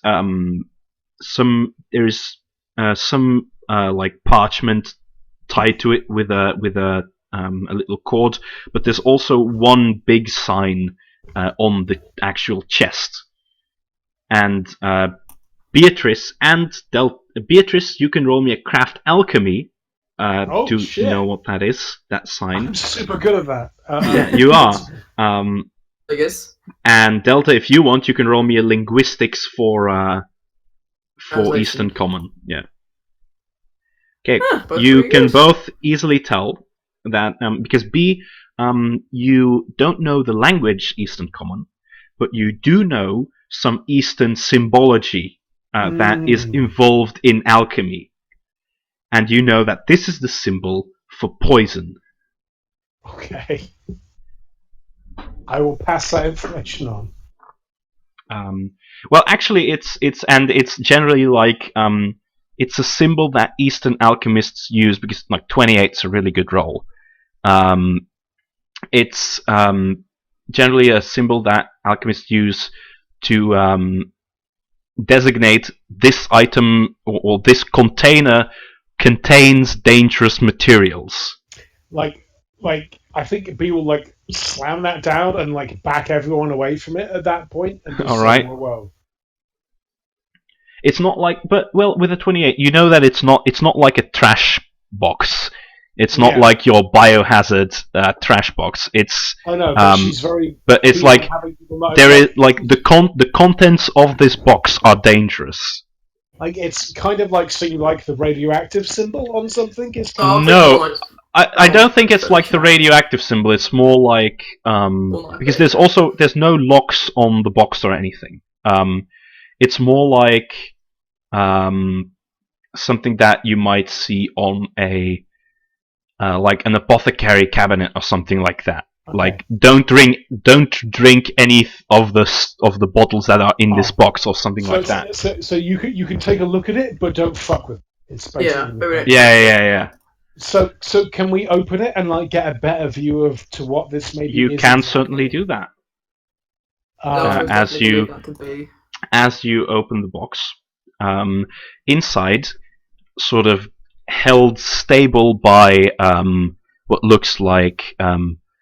some like parchment tied to it with a little cord, but there's also one big sign on the actual chest. And Beatrice, you can roll me a craft alchemy to know what that is. That sign. I'm super good at that. Yeah, you are. I guess. And Delta, if you want, you can roll me a linguistics for Eastern Common. Yeah. Okay, you can both easily tell that because B, you don't know the language Eastern Common, but you do know some Eastern symbology that is involved in alchemy, and you know that this is the symbol for poison. Okay, I will pass that information on. Well, actually, it's generally like. It's a symbol that Eastern alchemists use because, like, 28's a really good roll. It's generally a symbol that alchemists use to designate this item or this container contains dangerous materials. Like I think B will like slam that down and like back everyone away from it at that point. And just all right. Whoa. It's not like, but well, with a 28, you know that it's not like a trash box. It's not like your biohazard trash box. It's I know, but she's very. But it's like there is like the contents of this box are dangerous. Like it's kind of like seeing like the radioactive symbol on something. It's no, I don't think it's like the radioactive symbol. It's more like because there's no locks on the box or anything. It's more like something that you might see on a like an apothecary cabinet or something like that. Okay. Like don't drink any of the bottles that are in this box or something like that. So you can take a look at it, but don't fuck with it. It's basically yeah. So can we open it and like get a better view to what this maybe is? You can certainly do that. As you open the box, inside, sort of held stable by what looks like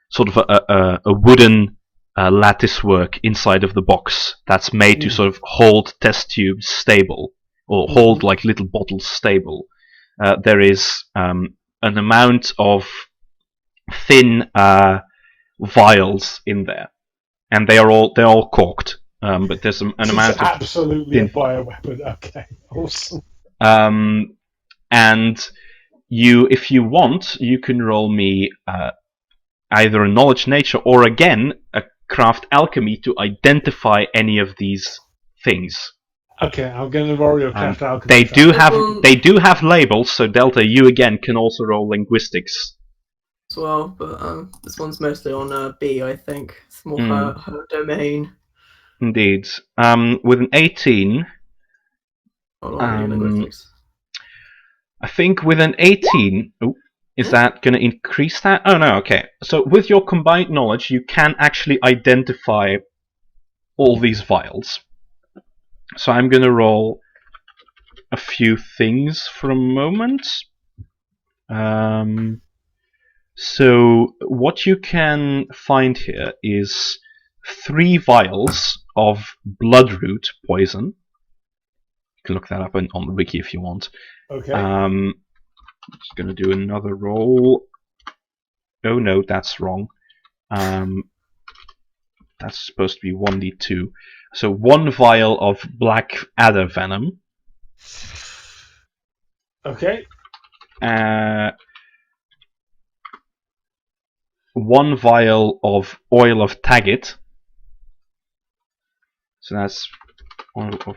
sort of a wooden lattice work inside of the box that's made to sort of hold test tubes stable or hold like little bottles stable. There is an amount of thin vials in there, and they're all corked. But there's an amount of absolutely a bioweapon. Okay, awesome. And if you want, you can roll me either a knowledge nature or again a craft alchemy to identify any of these things. Okay, I'm going to roll your craft alchemy. They do have labels, so Delta, you again can also roll linguistics as well. But this one's mostly on B, I think. It's more her domain. Indeed. With an 18. Linguistics. I think with an 18, is that going to increase that? Oh no, okay. So with your combined knowledge, you can actually identify all these vials. So I'm going to roll a few things for a moment. So what you can find here is 3 vials of bloodroot poison. You can look that up on the wiki if you want. Okay. I'm just going to do another roll. Oh no, that's wrong. That's supposed to be 1d2. So 1 vial of black adder venom. Okay. 1 vial of oil of Taggit. So that's oil of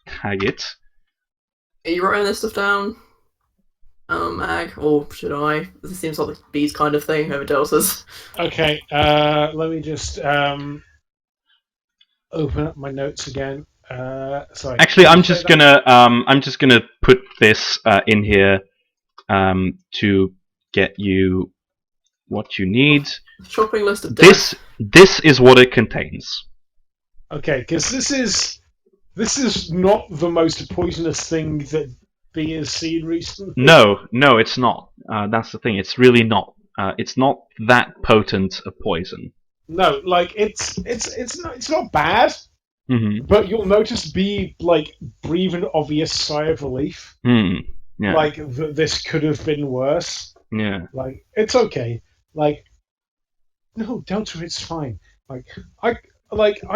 Taggit. Are you writing this stuff down, Mag, or should I? This seems like the B's kind of thing over Delta's. Okay, let me just open up my notes again. Sorry. Actually, I'm just gonna put this in here to get you what you need. Shopping list of death. This is what it contains. Okay, because this is not the most poisonous thing that B has seen recently. No, it's not. That's the thing. It's really not. It's not that potent a poison. No, like it's not bad. Mm-hmm. But you'll notice B like breathe an obvious sigh of relief. Yeah. Like this could have been worse. Yeah. Like it's okay. Like no, Delta, it's fine. Like I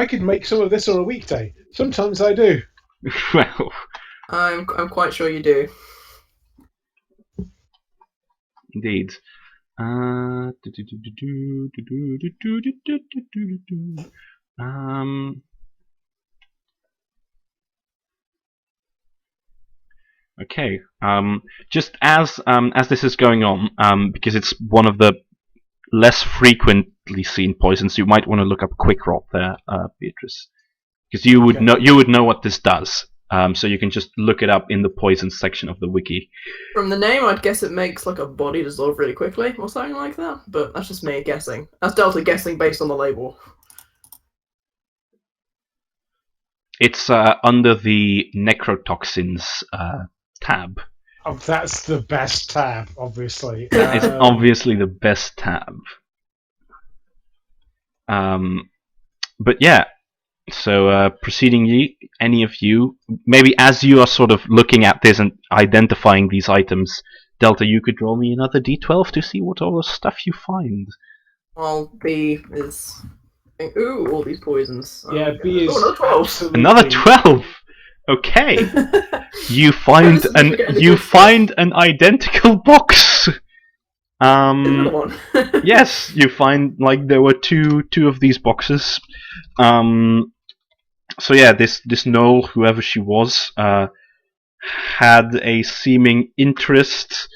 could make some of this on a weekday. Sometimes I do. Well, I'm quite sure you do. Indeed. Okay. Just as this is going on, because it's one of the less frequently seen poisons, you might want to look up Quick Rot there, Beatrice, because you would know what this does. So you can just look it up in the poison section of the wiki. From the name, I'd guess it makes like a body dissolve really quickly or something like that. But that's just me guessing. That's Delta guessing based on the label. It's under the necrotoxins tab. Oh, that's the best tab, obviously. It's obviously the best tab. But yeah, so proceedingly, any of you, maybe as you are sort of looking at this and identifying these items, Delta, you could roll me another d12 to see what all the stuff you find. Well, B is... Ooh, all these poisons. Yeah, B is another 12. absolutely... Another 12! Okay. You find an identical box. Another one. Yes, you find like there were two of these boxes. So yeah, this Noel, whoever she was, had a seeming interest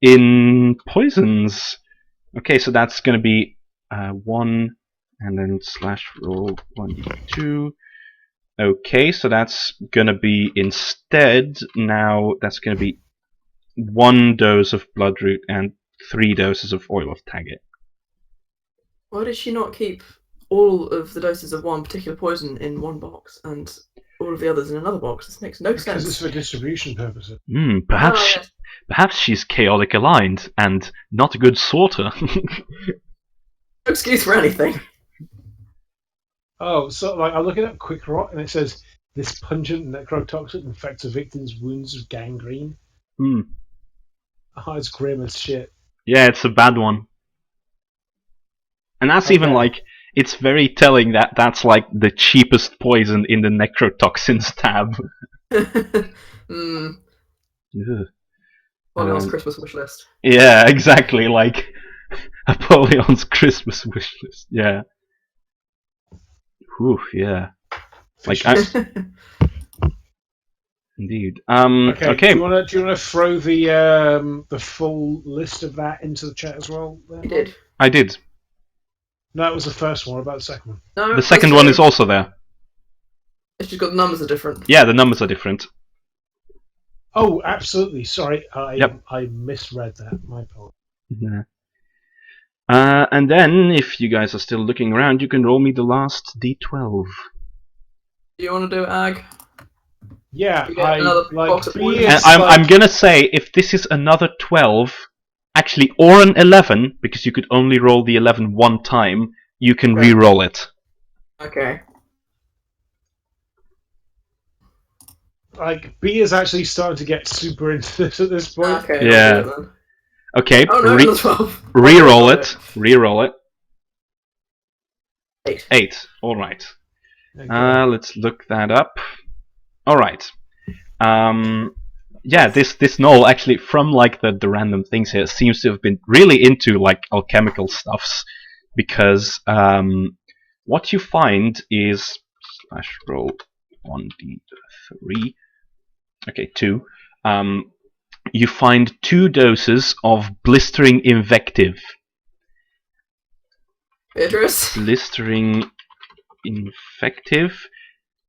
in poisons. Okay, so that's going to be 1, and then /roll 1d2. Okay, so that's going to be instead, now that's going to be 1 dose of bloodroot and 3 doses of oil of Taggart. Why did she not keep all of the doses of one particular poison in one box and all of the others in another box? This makes no sense. Because it's for distribution purposes. Perhaps she's chaotic aligned and not a good sorter. No excuse for anything. Oh, so like I'm looking at Quick Rot and it says this pungent necrotoxic infects a victim's wounds with gangrene. Hmm. Oh, it's grim as shit. Yeah, it's a bad one. And that's even like, it's very telling that that's like the cheapest poison in the necrotoxins tab. Napoleon's Christmas wish list. Yeah, exactly, like Napoleon's Christmas wish list, yeah. Whew, yeah. Like, indeed. Okay. Do you want to throw the full list of that into the chat as well? Then? You did. I did. No, that was the first one. What about the second one? No, the second one is also there. It's just got the numbers are different. Yeah, the numbers are different. Oh, absolutely. Sorry, I misread that. My fault. Yeah. And then, if you guys are still looking around, you can roll me the last d12. Do you want to do Ag? Yeah, I'm gonna say, if this is another 12, actually, or an 11, because you could only roll the 11 one time, you can re-roll it. Okay. Like, B is actually starting to get super into this at this point. Okay. Yeah. Okay, oh, no, re-roll it. Re-roll it. 8. 8. All right. Okay. Let's look that up. All right. Yeah, this Noel actually, from like the random things here, seems to have been really into like alchemical stuffs, because what you find is /roll 1d3. Okay, 2. You find 2 doses of blistering invective. Idris? Blistering invective.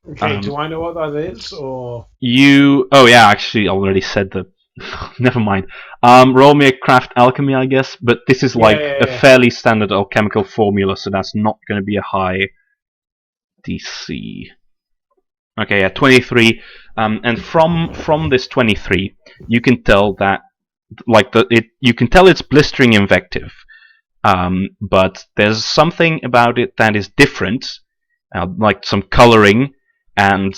Okay, do I know what that is, or Oh yeah, actually, I already said that. Never mind. Roll me a craft alchemy, I guess, but this is like a fairly standard alchemical formula, so that's not going to be a high DC. Okay, yeah, 23. And from this 23, you can tell that, like you can tell it's blistering invective. But there's something about it that is different, like some coloring, and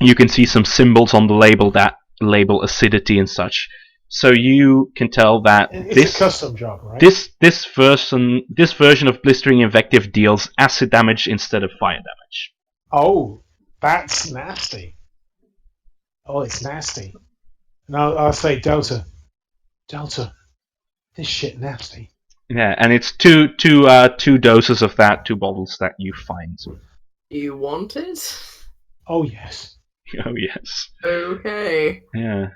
you can see some symbols on the label that label acidity and such. So you can tell that it's a custom job, right? This version of blistering invective deals acid damage instead of fire damage. Oh, that's nasty. Oh, it's nasty. Now I'll say Delta, this shit nasty. Yeah, and it's two doses of that, 2 bottles that you find. You want it? Oh yes. Oh yes. Okay. Yeah.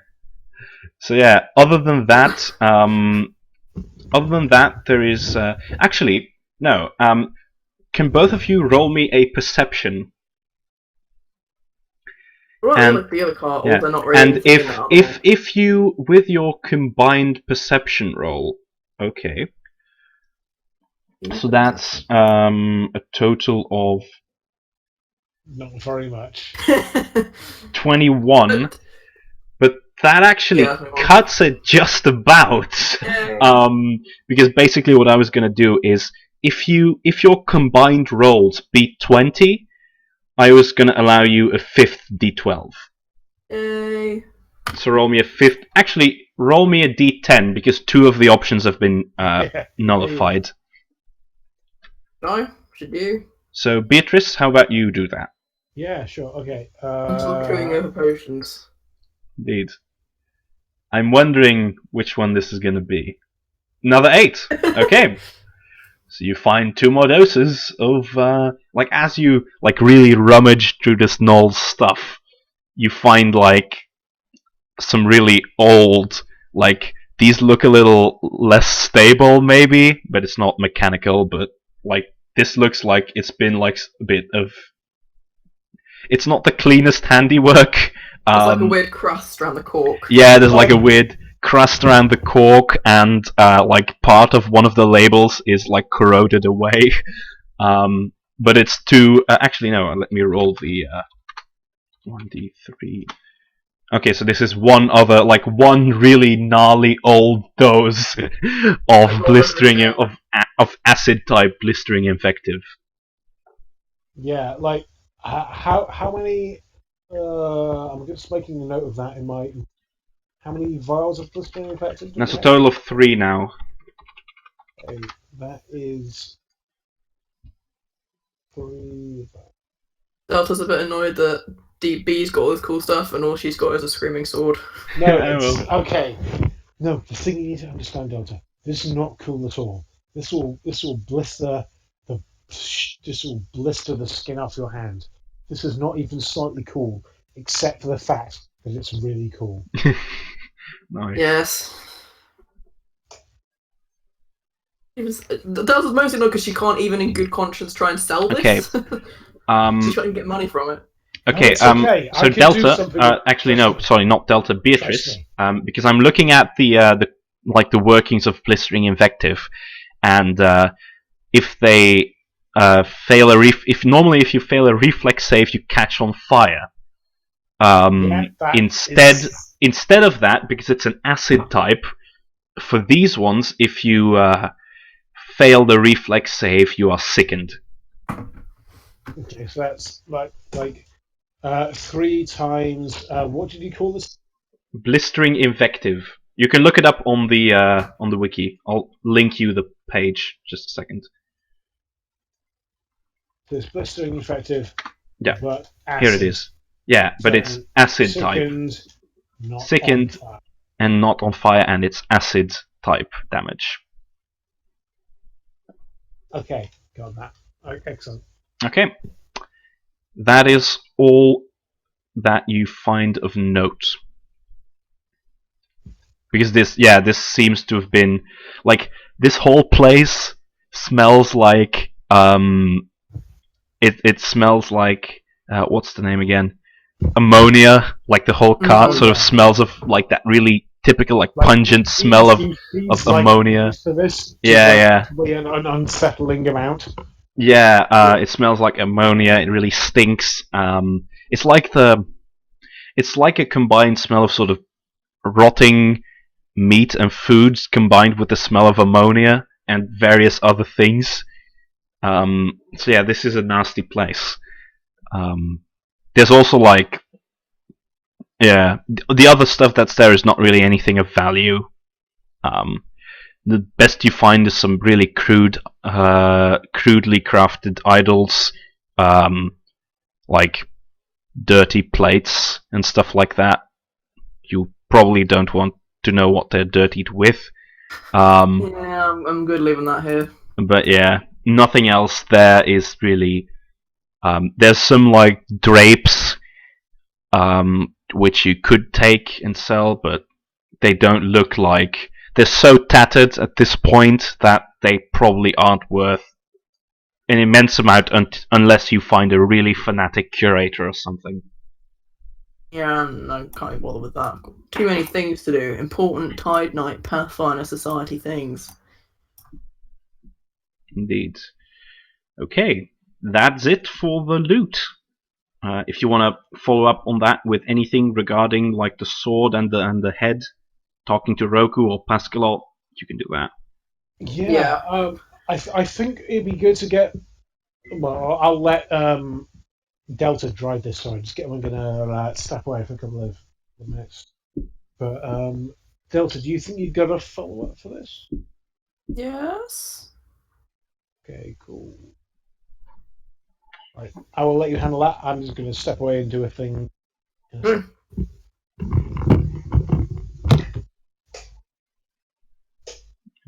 So yeah, other than that, there is actually no. Can both of you roll me a perception? And the other card, yeah. they're not really. And if you with your combined perception roll, okay. So that's a total of not very much. 21. But that actually cuts it just about. Because basically what I was gonna do is if your combined rolls beat 20, I was gonna allow you a 5th d12. Yay. So roll me a 5th. Actually, roll me a d10 because 2 of the options have been nullified. No, should you? So Beatrice, how about you do that? Yeah, sure. Okay. I'm still queuing over potions. Indeed. I'm wondering which one this is going to be. Another 8. Okay. So you find 2 more doses of as you really rummage through this Knoll's stuff, you find some really old, these look a little less stable maybe, but it's not mechanical, but this looks like it's been a bit of, it's not the cleanest handiwork. There's a weird crust around the cork. Yeah, there's a weird crust around the cork, and part of one of the labels is corroded away. But it's too. Actually, no. Let me roll the 1d3. Okay, so this is one other, one really gnarly old dose of blistering of acid type blistering infective. Yeah, how many? I'm just making a note of that in my. How many vials of blistering infective? That's a total of 3 now. Okay, that is 3. Delta's a bit annoyed that Deep B's got all this cool stuff and all she's got is a screaming sword. No, it's okay. No, the thing you need to understand, Delta, this is not cool at all. This will blister the skin off your hand. This is not even slightly cool, except for the fact that it's really cool. Nice. Yes. Delta's mostly not because she can't even in good conscience try and sell this. Okay. She's trying to get money from it. Okay, okay. So Delta, actually no, sorry, not Delta, Beatrice, because I'm looking at the workings of blistering invective, and if they fail if you fail a reflex save, you catch on fire. Instead of that, because it's an acid type, for these ones, if you fail the reflex save, you are sickened. Okay, so that's 3 times. What did you call this? Blistering invective. You can look it up on the wiki. I'll link you the page. Just a second. So it's blistering infective. Yeah. But acid. Here it is. Yeah, but it's acid sickened, type. Sickened and not on fire, and it's acid type damage. Okay, got that. Excellent. Okay. That is all that you find of note. Because this seems to have been this whole place smells like it smells like what's the name again? Ammonia. The whole cart sort of smells of that really typical pungent smell of ammonia. Yeah. An unsettling amount. Yeah, it smells like ammonia. It really stinks. It's like a combined smell of sort of rotting meat and foods combined with the smell of ammonia and various other things. So yeah, this is a nasty place. There's also the other stuff that's there is not really anything of value. The best you find is some really crudely crafted idols, dirty plates and stuff like that. You probably don't want to know what they're dirtied with. Yeah, I'm good leaving that here. But yeah, nothing else there is really. There's some drapes, which you could take and sell, but they don't look like. They're so tattered at this point that they probably aren't worth an immense amount unless you find a really fanatic curator or something. Yeah, no, can't be bothered with that. Too many things to do. Important Tide Night Pathfinder Society things. Indeed. Okay, that's it for the loot. If you want to follow up on that with anything regarding the sword and the head, talking to Roku or PATHCO, you can do that. Yeah. I think it'd be good to get. Well, I'll let Delta drive this. Sorry, I'm going to step away for a couple of minutes. But Delta, do you think you've got a follow-up for this? Yes. Okay, cool. Right, I will let you handle that. I'm just going to step away and do a thing.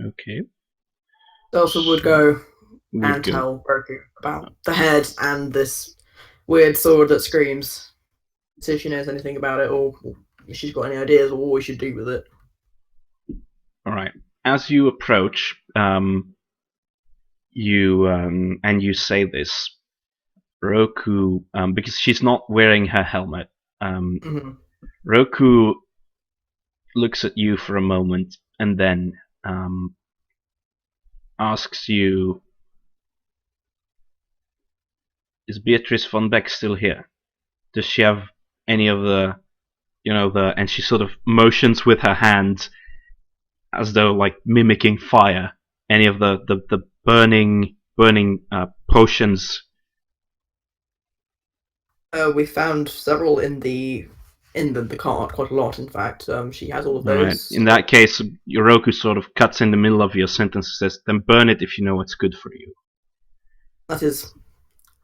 Okay. Delta would go and tell Roku about the head and this weird sword that screams. See if she knows anything about it, or if she's got any ideas of what we should do with it. All right. As you approach, you say this, Roku, because she's not wearing her helmet. Roku looks at you for a moment and then asks you, "Is Beatrice von Beck still here? Does she have any of the, and she sort of motions with her hand as though like mimicking fire, any of the burning potions?" We found several in the cart, quite a lot in fact. She has all of those. Right. In that case, Yoroku sort of cuts in the middle of your sentence and says, "Then burn it if you know what's good for you." That is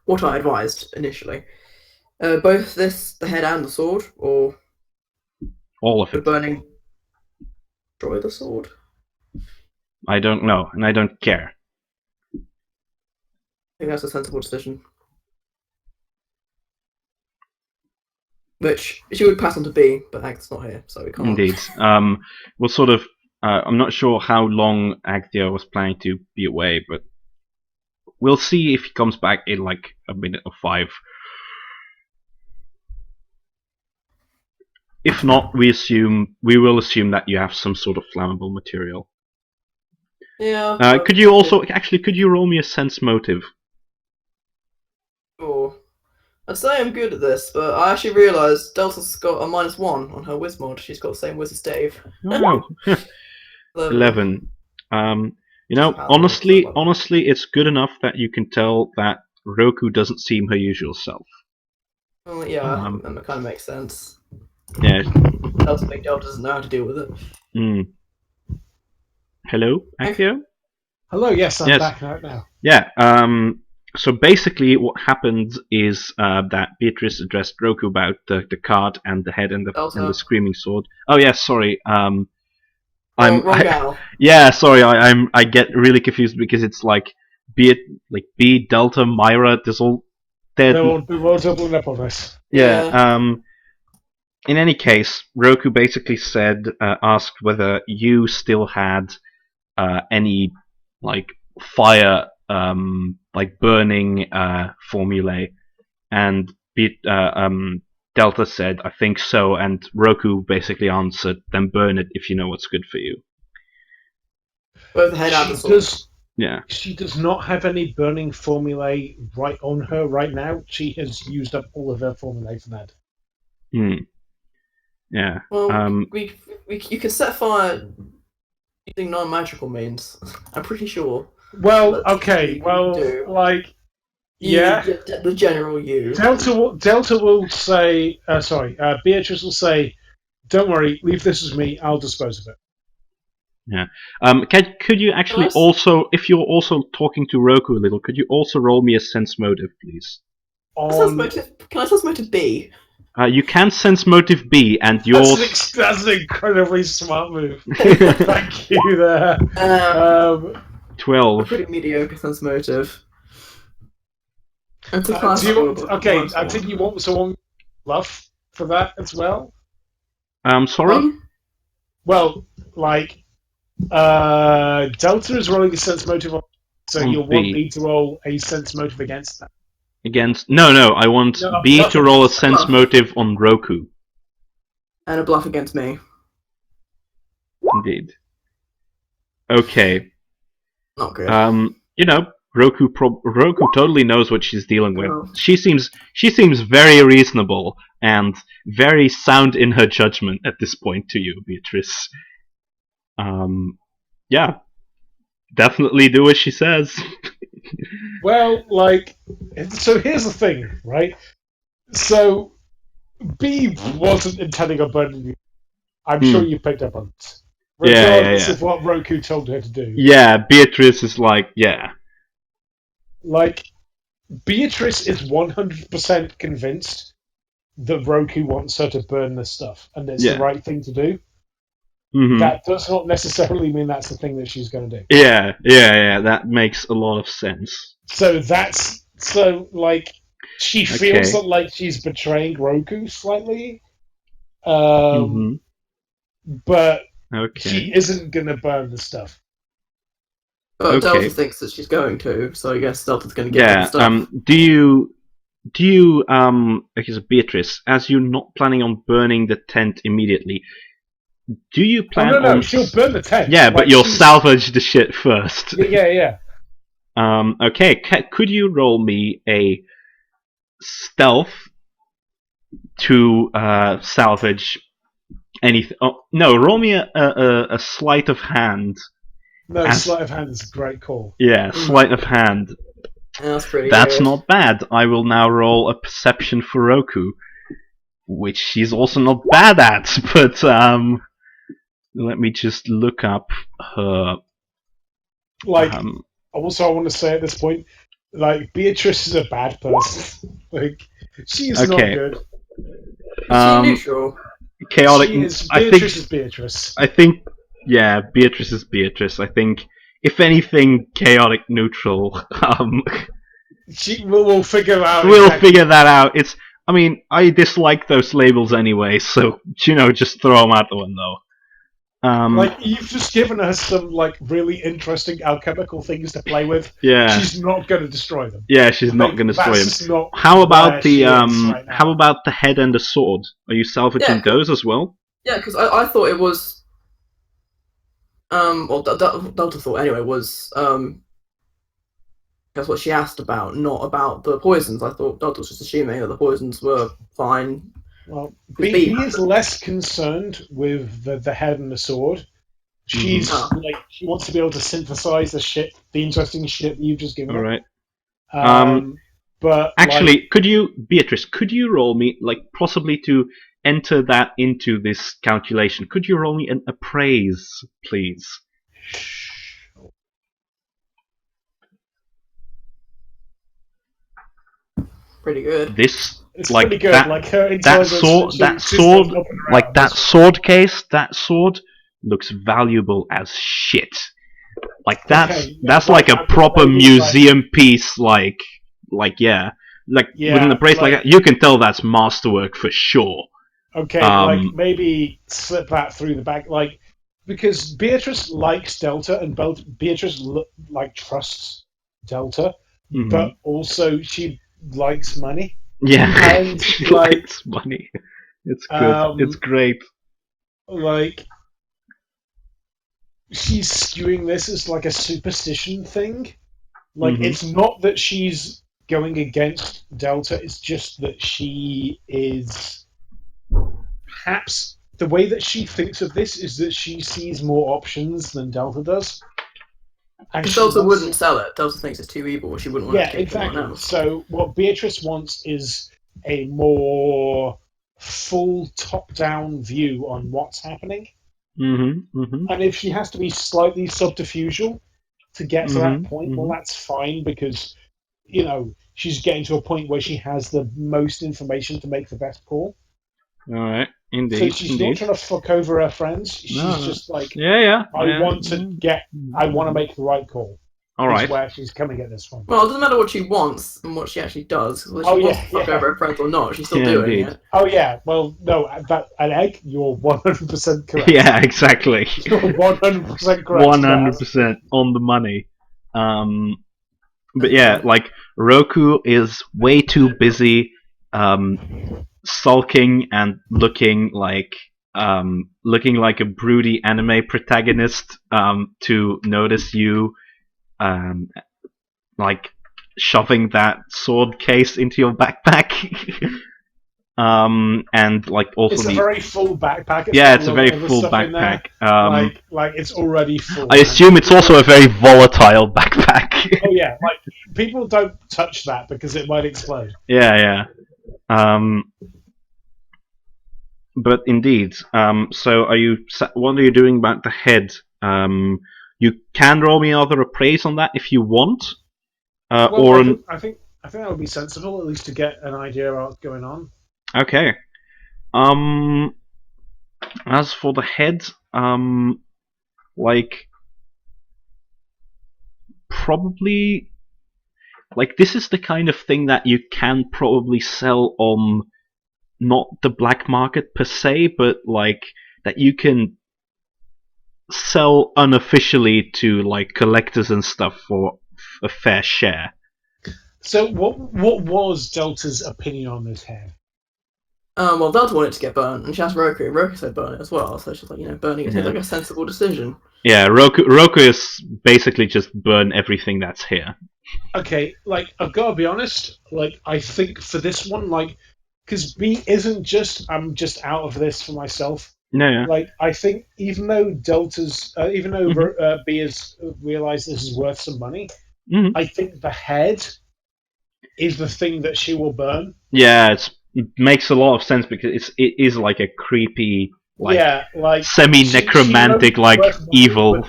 what I advised initially. Both the head and the sword, or all of it. The burning. Destroy the sword. I don't know, and I don't care. I think that's a sensible decision. Which she would pass on to B, but Ag's not here, so we can't. Indeed. We'll sort of. I'm not sure how long Agthio was planning to be away, but we'll see if he comes back in like a minute or 5. If not, we will assume that you have some sort of flammable material. Yeah. Could you also could you roll me a sense motive? Sure. I'd say I'm good at this, but I actually realised Delta's got a -1 on her Wiz mod. She's got the same Wiz as Dave. Oh, 11. Honestly, it's good enough that you can tell that Roku doesn't seem her usual self. Well, yeah, that kind of makes sense. Yeah. Delta doesn't know how to deal with it. Hello, Akio? Hello, yes, I'm back right now. Yeah, so basically what happened is that Beatrice addressed Roku about the card and the head and the screaming sword. Oh yeah, sorry. Wrong gal. Yeah, sorry. I get really confused because it's like B Delta Myra. There's all they're all doubling up on this. Yeah. In any case, Roku basically asked whether you still had any like fire, like burning formulae, and Delta said, "I think so," and Roku basically answered, "Then burn it if you know what's good for you." Both the head and the sword. Yeah. She does not have any burning formulae right on her right now. She has used up all of her formulae for that. Yeah. Well, you can set fire using non-magical means. I'm pretty sure. Well, okay. Well, like, yeah. The general you. Delta will say. Beatrice will say, "Don't worry, leave this with me. I'll dispose of it." Yeah. Could you actually also, if you're also talking to Roku a little, could you also roll me a sense motive, please? Can I sense motive B? You can sense motive B, and yours. That's an incredibly smart move. Thank you there. 12. Pretty mediocre sense motive. I think you want someone bluff for that as well. Sorry. Well, like, Delta is rolling a sense motive on, so you'll want me to roll a sense motive against that. No, I want B to roll a sense motive on Roku. And a bluff against me. Indeed. Okay. Not good. Roku totally knows what she's dealing with. She seems very reasonable and very sound in her judgment at this point to you, Beatrice. Yeah. Definitely do as she says. Well, like, so here's the thing, right? So, B wasn't intending on burning you. I'm sure you picked up on it. regardless of what Roku told her to do. Yeah, Beatrice is like, yeah. Like, Beatrice is 100% convinced that Roku wants her to burn this stuff, and it's the right thing to do. Mm-hmm. That does not necessarily mean that's the thing that she's going to do. Yeah, that makes a lot of sense. So she feels that, like, she's betraying Roku slightly, but she isn't going to burn the stuff. But Delta thinks that she's going to, so I guess Delta's going to get the stuff. Do you okay, so Beatrice, as you're not planning on burning the tent immediately, do you plan on... No, she'll burn the tent. Yeah, but you'll salvage the shit first. Yeah. Okay, could you roll me a stealth to salvage anything? Oh, no, roll me a sleight of hand. No, sleight of hand is a great call. Yeah, sleight of hand. That's pretty That's good. not bad. I will now roll a perception for Roku, which she's also not bad at, but let me just look up her... Like, also I want to say at this point, like, Beatrice is a bad person. Like, she's not good. Is she neutral? Chaotic... Beatrice is Beatrice. I think... Yeah, Beatrice is Beatrice. I think, if anything, chaotic neutral. We'll figure out. We'll figure that out. I mean, I dislike those labels anyway, so just throw them out the window. Like, you've just given her some, like, really interesting alchemical things to play with. Yeah. She's not going to destroy them. Yeah, she's not going to destroy them. How about how about the head and the sword? Are you salvaging those as well? Yeah, because I thought it was. Well, Delta thought anyway was that's what she asked about, not about the poisons. I thought Delta was just assuming that the poisons were fine. Well, he is less concerned with the head and the sword. She's like, she wants to be able to synthesize the interesting shit that you've just given her. All right. But actually, Beatrice, could you roll me, like, possibly to enter that into this calculation? Could you roll me an appraise, please? Pretty good. It's pretty good. That sword case, that sword looks valuable as shit. Like, that's like a proper museum piece. Like with an appraise like that, you can tell that's masterwork for sure. Okay, like, maybe slip that through the back, like, because Beatrice likes Delta, and Beatrice trusts Delta, but also she likes money. Yeah, and she likes money. It's good. It's great. Like, she's skewing this as like a superstition thing. Like, it's not that she's going against Delta. It's just that she is. Perhaps the way that she thinks of this is that she sees more options than Delta does. And Delta wouldn't sell it. Delta thinks it's too evil. She wouldn't want to kick exactly. Else. So what Beatrice wants is a more full top-down view on what's happening. And if she has to be slightly subterfugal to get to that point, well, that's fine, because, she's getting to a point where she has the most information to make the best call. All right, indeed. So she's not trying to fuck over her friends. She's just like, I want to make the right call. All right. Where she's coming at this from. Well, it doesn't matter what she wants and what she actually does. Whether she wants to fuck over her friends or not, she's still doing it. Oh yeah. Well, no, an egg. You're 100% correct. Yeah, exactly. You're 100% correct. 100% on the money. But yeah, like, Roku is way too busy sulking and looking like a broody anime protagonist to notice you like shoving that sword case into your backpack. And like also it's a very full backpack. It's a very full backpack. Like it's already full. I assume it's also a very volatile backpack. Oh yeah, like, people don't touch that because it might explode. Yeah. But indeed, so what are you doing about the head? You can roll me another appraise on that if you want. I think that would be sensible, at least to get an idea of what's going on. Okay. As for the head, probably, this is the kind of thing that you can probably sell on not the black market per se, but that you can sell unofficially to collectors and stuff for a fair share. So what was Delta's opinion on this head? Well, Delta wanted to get burnt, and she asked Roku. Roku said burn it as well, so she's like, burning it seems like a sensible decision. Yeah, Roku is basically just burn everything that's here. Okay, I've got to be honest. I think for this one, because B isn't just I'm just out of this for myself. No. Yeah. I think even though B has realized this is worth some money, I think the head is the thing that she will burn. Yeah, it makes a lot of sense because it is like a creepy, semi-necromantic, evil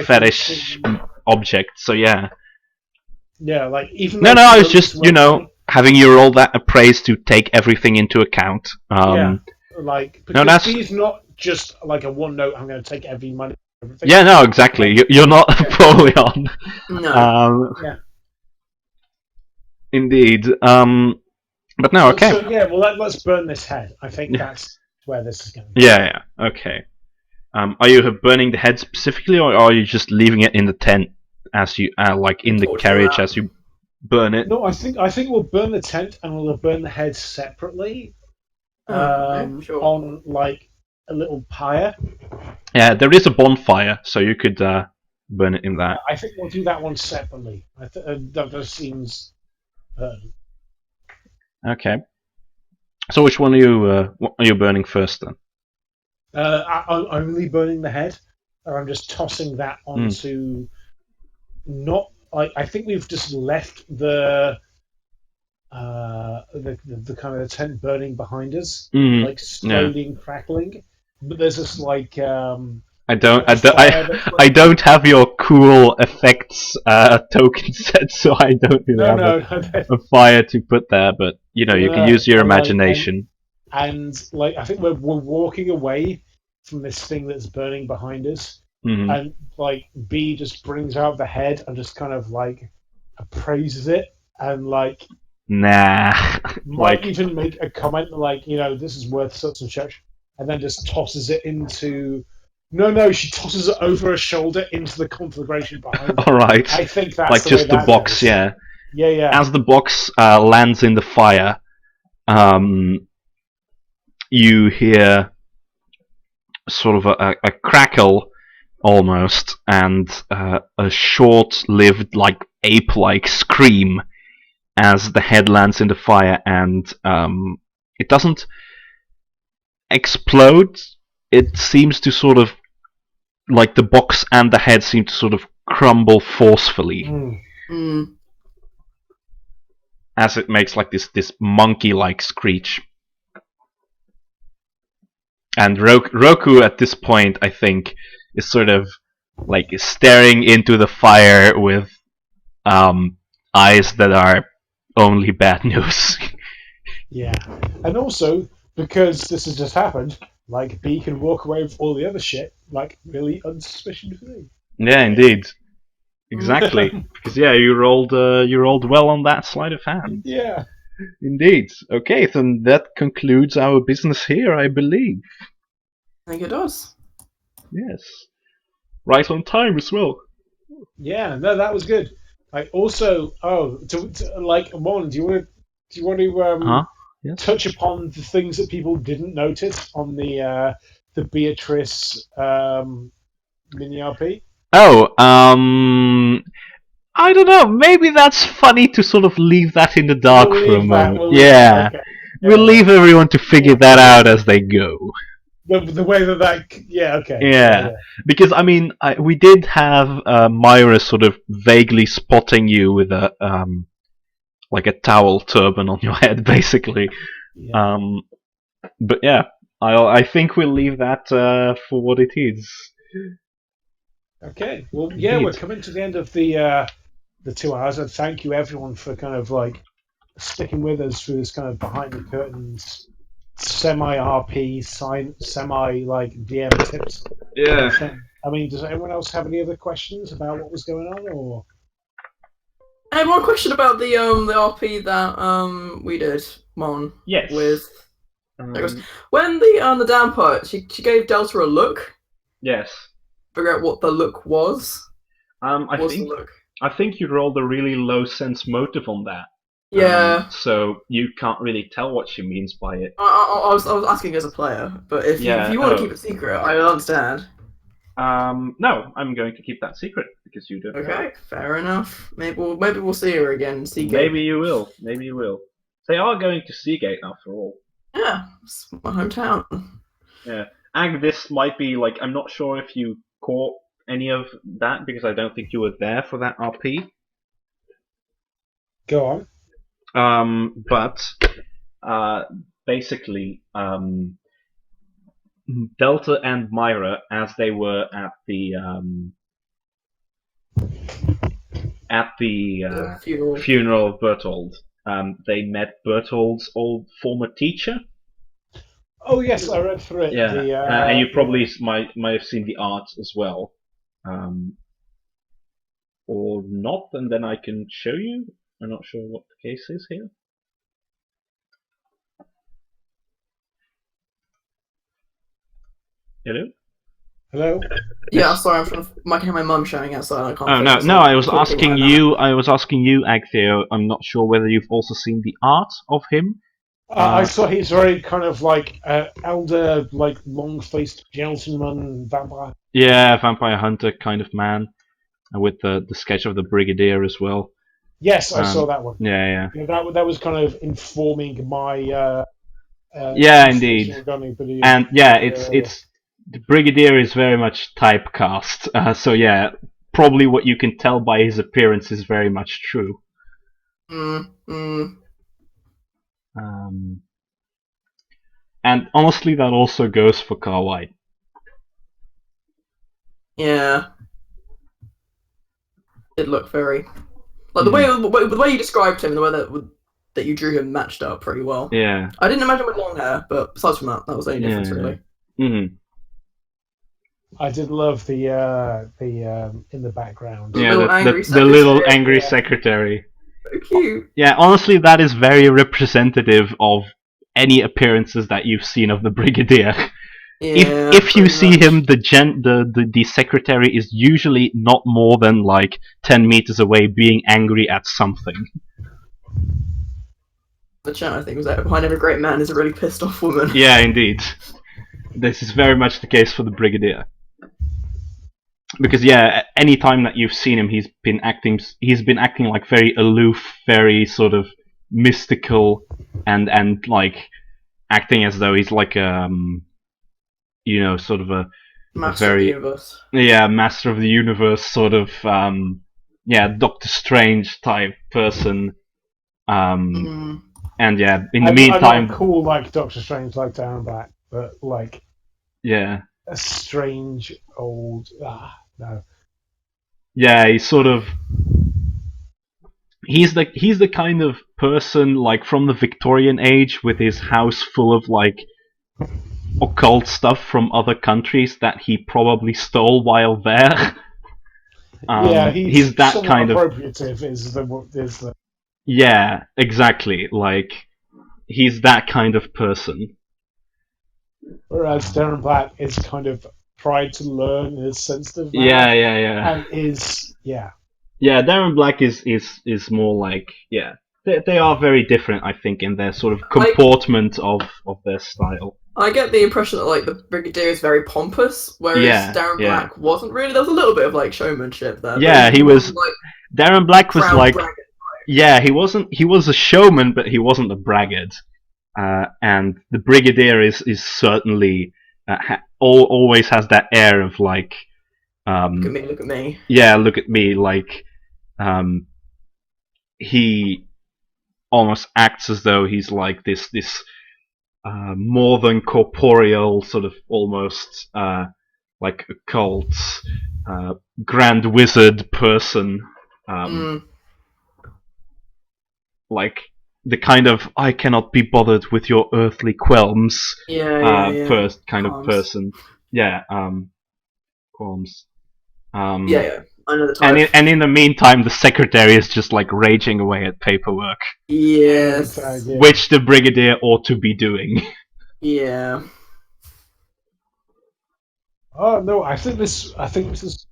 fetish object. So yeah. Yeah, even no, I was just having you roll that appraise to take everything into account. Because B's not just a one note. I'm going to take every money. Everything. Yeah, no, exactly. You're not probably on. No. Yeah. Indeed. But no, okay. So yeah, well, let's burn this head. I think that's where this is going. Yeah. Okay. Are you burning the head specifically, or are you just leaving it in the tent as you in the carriage as you burn it? No, I think we'll burn the tent and we'll burn the head separately. Sure. On a little pyre. Yeah, there is a bonfire, so you could burn it in that. I think we'll do that one separately. That seems. Okay. So which one are you burning first then? I'm only burning the head, or I'm just tossing that onto. Not. I think we've just left the kind of the tent burning behind us, slowly and crackling. But there's this I don't have your cool effects token set, so I don't really have a fire to put there. But you can use your imagination. And I think we're walking away from this thing that's burning behind us, and B just brings out the head and just kind of appraises it and nah. Might even make a comment this is worth such and such, and then just tosses it into. No, she tosses it over her shoulder into the conflagration behind her. All right. I think that's just the box, yeah. Yeah. As the box lands in the fire, you hear sort of a crackle almost, and a short-lived, ape-like scream as the head lands in the fire, and it doesn't explode. It seems to sort of, the box and the head seem to sort of crumble forcefully. As it makes this monkey-like screech. And Roku at this point, I think, is sort of staring into the fire with eyes that are only bad news. Yeah, and also because this has just happened, B can walk away with all the other shit really unsuspiciously. Yeah, indeed, exactly. Because you rolled well on that sleight of hand. Yeah, indeed. Okay, then that concludes our business here, I believe. I think it does. Yes, right on time as well. Yeah, no, that was good. Also, Mon, do you want to Yes. touch upon the things that people didn't notice on the Beatrice mini RP? Oh, I don't know. Maybe that's funny to sort of leave that in the dark for a moment. Okay. We'll leave everyone to figure that out as they go. The way that okay. Yeah, because we did have Myra sort of vaguely spotting you with a a towel turban on your head, basically. Yeah. But yeah, I think we'll leave that for what it is. Okay. Well, yeah, Indeed. we're coming to the end of the 2 hours, and thank you everyone for kind of like sticking with us through this kind of behind the curtains, semi RP, semi like DM tips. Yeah. I mean, does anyone else have any other questions about what was going on, or? I have one question about the RP that we did, Mon. Yes. With when the down part, she gave Delta a look. Yes. Figure out what the look was. I think you rolled a really low sense motive on that. Yeah. So you can't really tell what she means by it. I was asking as a player, but if you want to keep it secret, I understand. No, I'm going to keep that secret because you don't know. Okay, fair enough. Maybe we'll see her again. Seagate. Maybe you will. They are going to Seagate after all. Yeah, it's my hometown. Yeah, and this might be like, I'm not sure if you caught any of that because I don't think you were there for that RP. Go on. But basically, Delta and Myra, as they were at the funeral of Bertold, they met Bertold's old former teacher. Oh yes, I read through it. Yeah, and you probably might have seen the art as well, or not. And then I can show you. I'm not sure what the case is here. Hello. Hello. Yeah, sorry, I'm trying to. My mum shouting outside. I can't. Oh no! I was asking you. I was asking you, Agtheo. I'm not sure whether you've also seen the art of him. I saw he's very kind of like elder, like long-faced gentleman vampire. Yeah, vampire hunter kind of man, with the sketch of the Brigadier as well. Yes, I saw that one. Yeah. That was kind of informing my. Yeah, indeed. And yeah, it's the Brigadier is very much typecast. So yeah, probably what you can tell by his appearance is very much true. And honestly, that also goes for Carl White. Yeah. It looked very like the way you described him, the way that you drew him matched up pretty well. Yeah. I didn't imagine with long hair, but besides from that was the only difference really. Mm-hmm. I did love the in the background. Yeah, the little angry secretary. So cute. Yeah, honestly, that is very representative of any appearances that you've seen of the Brigadier. Yeah, if you see him, the secretary is usually not more than like 10 meters away, being angry at something. The chat, I think, was that behind every great man is a really pissed off woman. Yeah, indeed. This is very much the case for the Brigadier. Because yeah, any time that you've seen him, he's been acting like very aloof, very sort of mystical, and like acting as though he's like sort of a Master of the universe. Yeah, master of the universe, sort of Doctor Strange type person. And yeah, in the meantime, I'm not cool like Doctor Strange, like Darren Black, but like a strange old no. Yeah, he's sort of he's the kind of person like from the Victorian age with his house full of like occult stuff from other countries that he probably stole while there. Yeah, he's that kind of appropriative is the Yeah, exactly. Like he's that kind of person. Whereas Darren Black is kind of tried to learn, is sensitive. Yeah. And Darren Black is more like They are very different, I think, in their sort of comportment of their style. I get the impression that like the Brigadier is very pompous, whereas Darren Black wasn't really. There was a little bit of like showmanship there. Yeah, he was. Like, Darren Black was like. He wasn't. He was a showman, but he wasn't a braggart. And the Brigadier is certainly always has that air of like. Look at me. Yeah, look at me. Like, he almost acts as though he's like this more than corporeal, sort of almost like occult, grand wizard person. Like the kind of I cannot be bothered with your earthly qualms first kind of person. Yeah, qualms. Yeah, I know the type. And in the meantime, the secretary is just like raging away at paperwork. Yes. Which the brigadier ought to be doing. Yeah. Oh no, I think this is.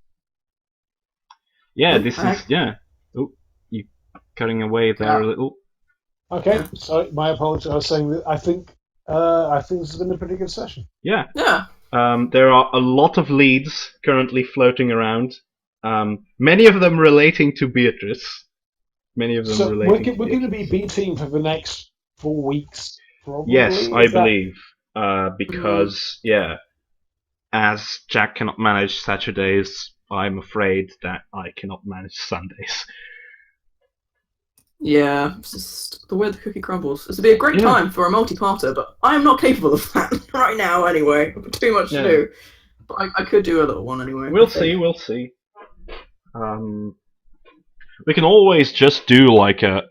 Yeah, this is Oh, you cutting away there a little. Okay, sorry, my apologies. I was saying that I think this has been a pretty good session. Yeah. Yeah. There are a lot of leads currently floating around. Many of them relating to Beatrice. Many of them so relating. We're going to be B team for the next 4 weeks, probably. Yes, I believe. Because as Jack cannot manage Saturdays, I'm afraid that I cannot manage Sundays. Yeah, it's just the way the cookie crumbles. This would be a great time for a multi-parter, but I am not capable of that right now anyway. Too much to do. But I could do a little one anyway. We'll see. We can always just do like a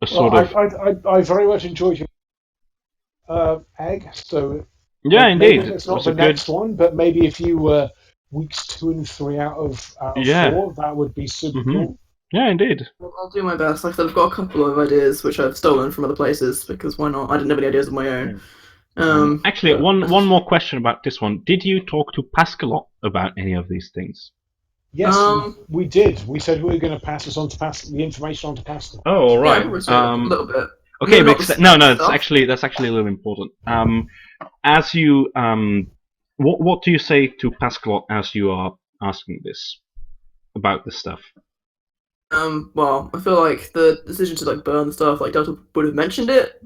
sort of... I very much enjoyed your egg, so... Yeah, indeed. Maybe it's not the next one, but maybe if you were weeks 2 and 3 out of 4, that would be super cool. Yeah, indeed. I'll do my best. Like I said, I've got a couple of ideas which I've stolen from other places, because why not? I didn't have any ideas of my own. Actually, one more question about this one. Did you talk to PATHCO about any of these things? Yes, we did. We said we were going to pass the information on to PATHCO. Oh, all right. Yeah, a little bit. Okay, because that's actually a little important. As you what do you say to PATHCO as you are asking this about this stuff? Well, I feel like the decision to like burn the stuff, like Delta would have mentioned it.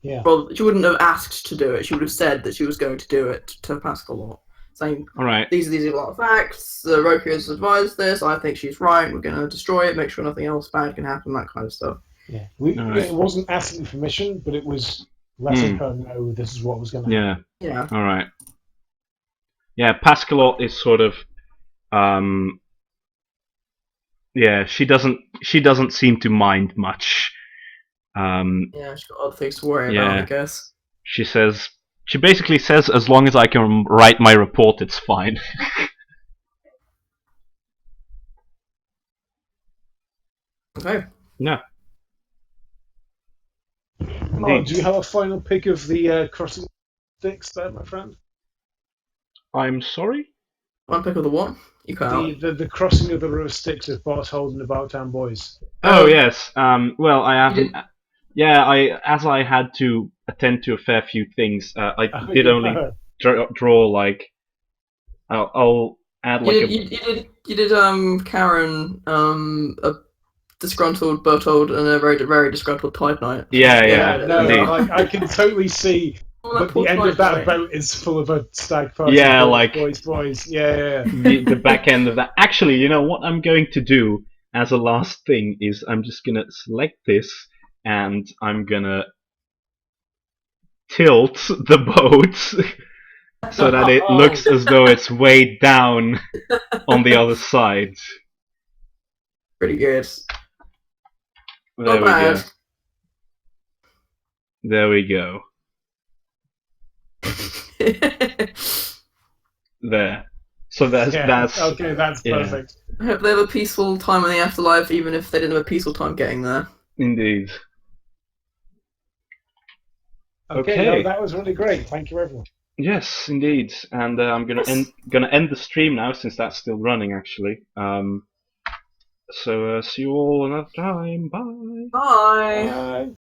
Yeah. Well, she wouldn't have asked to do it. She would have said that she was going to do it to PATHCO. Saying, all right, these are a lot of facts. Roku has advised this. I think she's right. We're going to destroy it. Make sure nothing else bad can happen. That kind of stuff. Yeah. It wasn't asking permission, but it was letting her know this is what was going to happen. Yeah. All right. Yeah, PATHCO is sort of she doesn't seem to mind much. She's got other things to worry about, I guess. She basically says, as long as I can write my report, it's fine. Okay. Yeah. Oh, do you have a final pick of the crossing sticks there, my friend? I'm sorry? One pick of the what? You can't. The crossing of the river Styx with Barthold and the Bartown Boys. Oh, yes. Well, I haven't... as I had to attend to a fair few things, I did only draw like... I'll add like You did Karen, a disgruntled Bertold, and a very, very disgruntled Tide Knight. Yeah, I can totally see... But the end of that boat is full of a stag party. Yeah, like... Boys. Yeah. The back end of that. Actually, you know, what I'm going to do as a last thing is I'm just going to select this and I'm going to tilt the boat so that it looks as though it's way down on the other side. Pretty good. There we go. There we go. There. So that's okay. That's perfect. I hope they have a peaceful time in the afterlife, even if they didn't have a peaceful time getting there. Indeed. Okay. No, that was really great. Thank you, everyone. Yes, indeed. And I'm gonna end the stream now since that's still running. Actually. So see you all another time. Bye. Bye.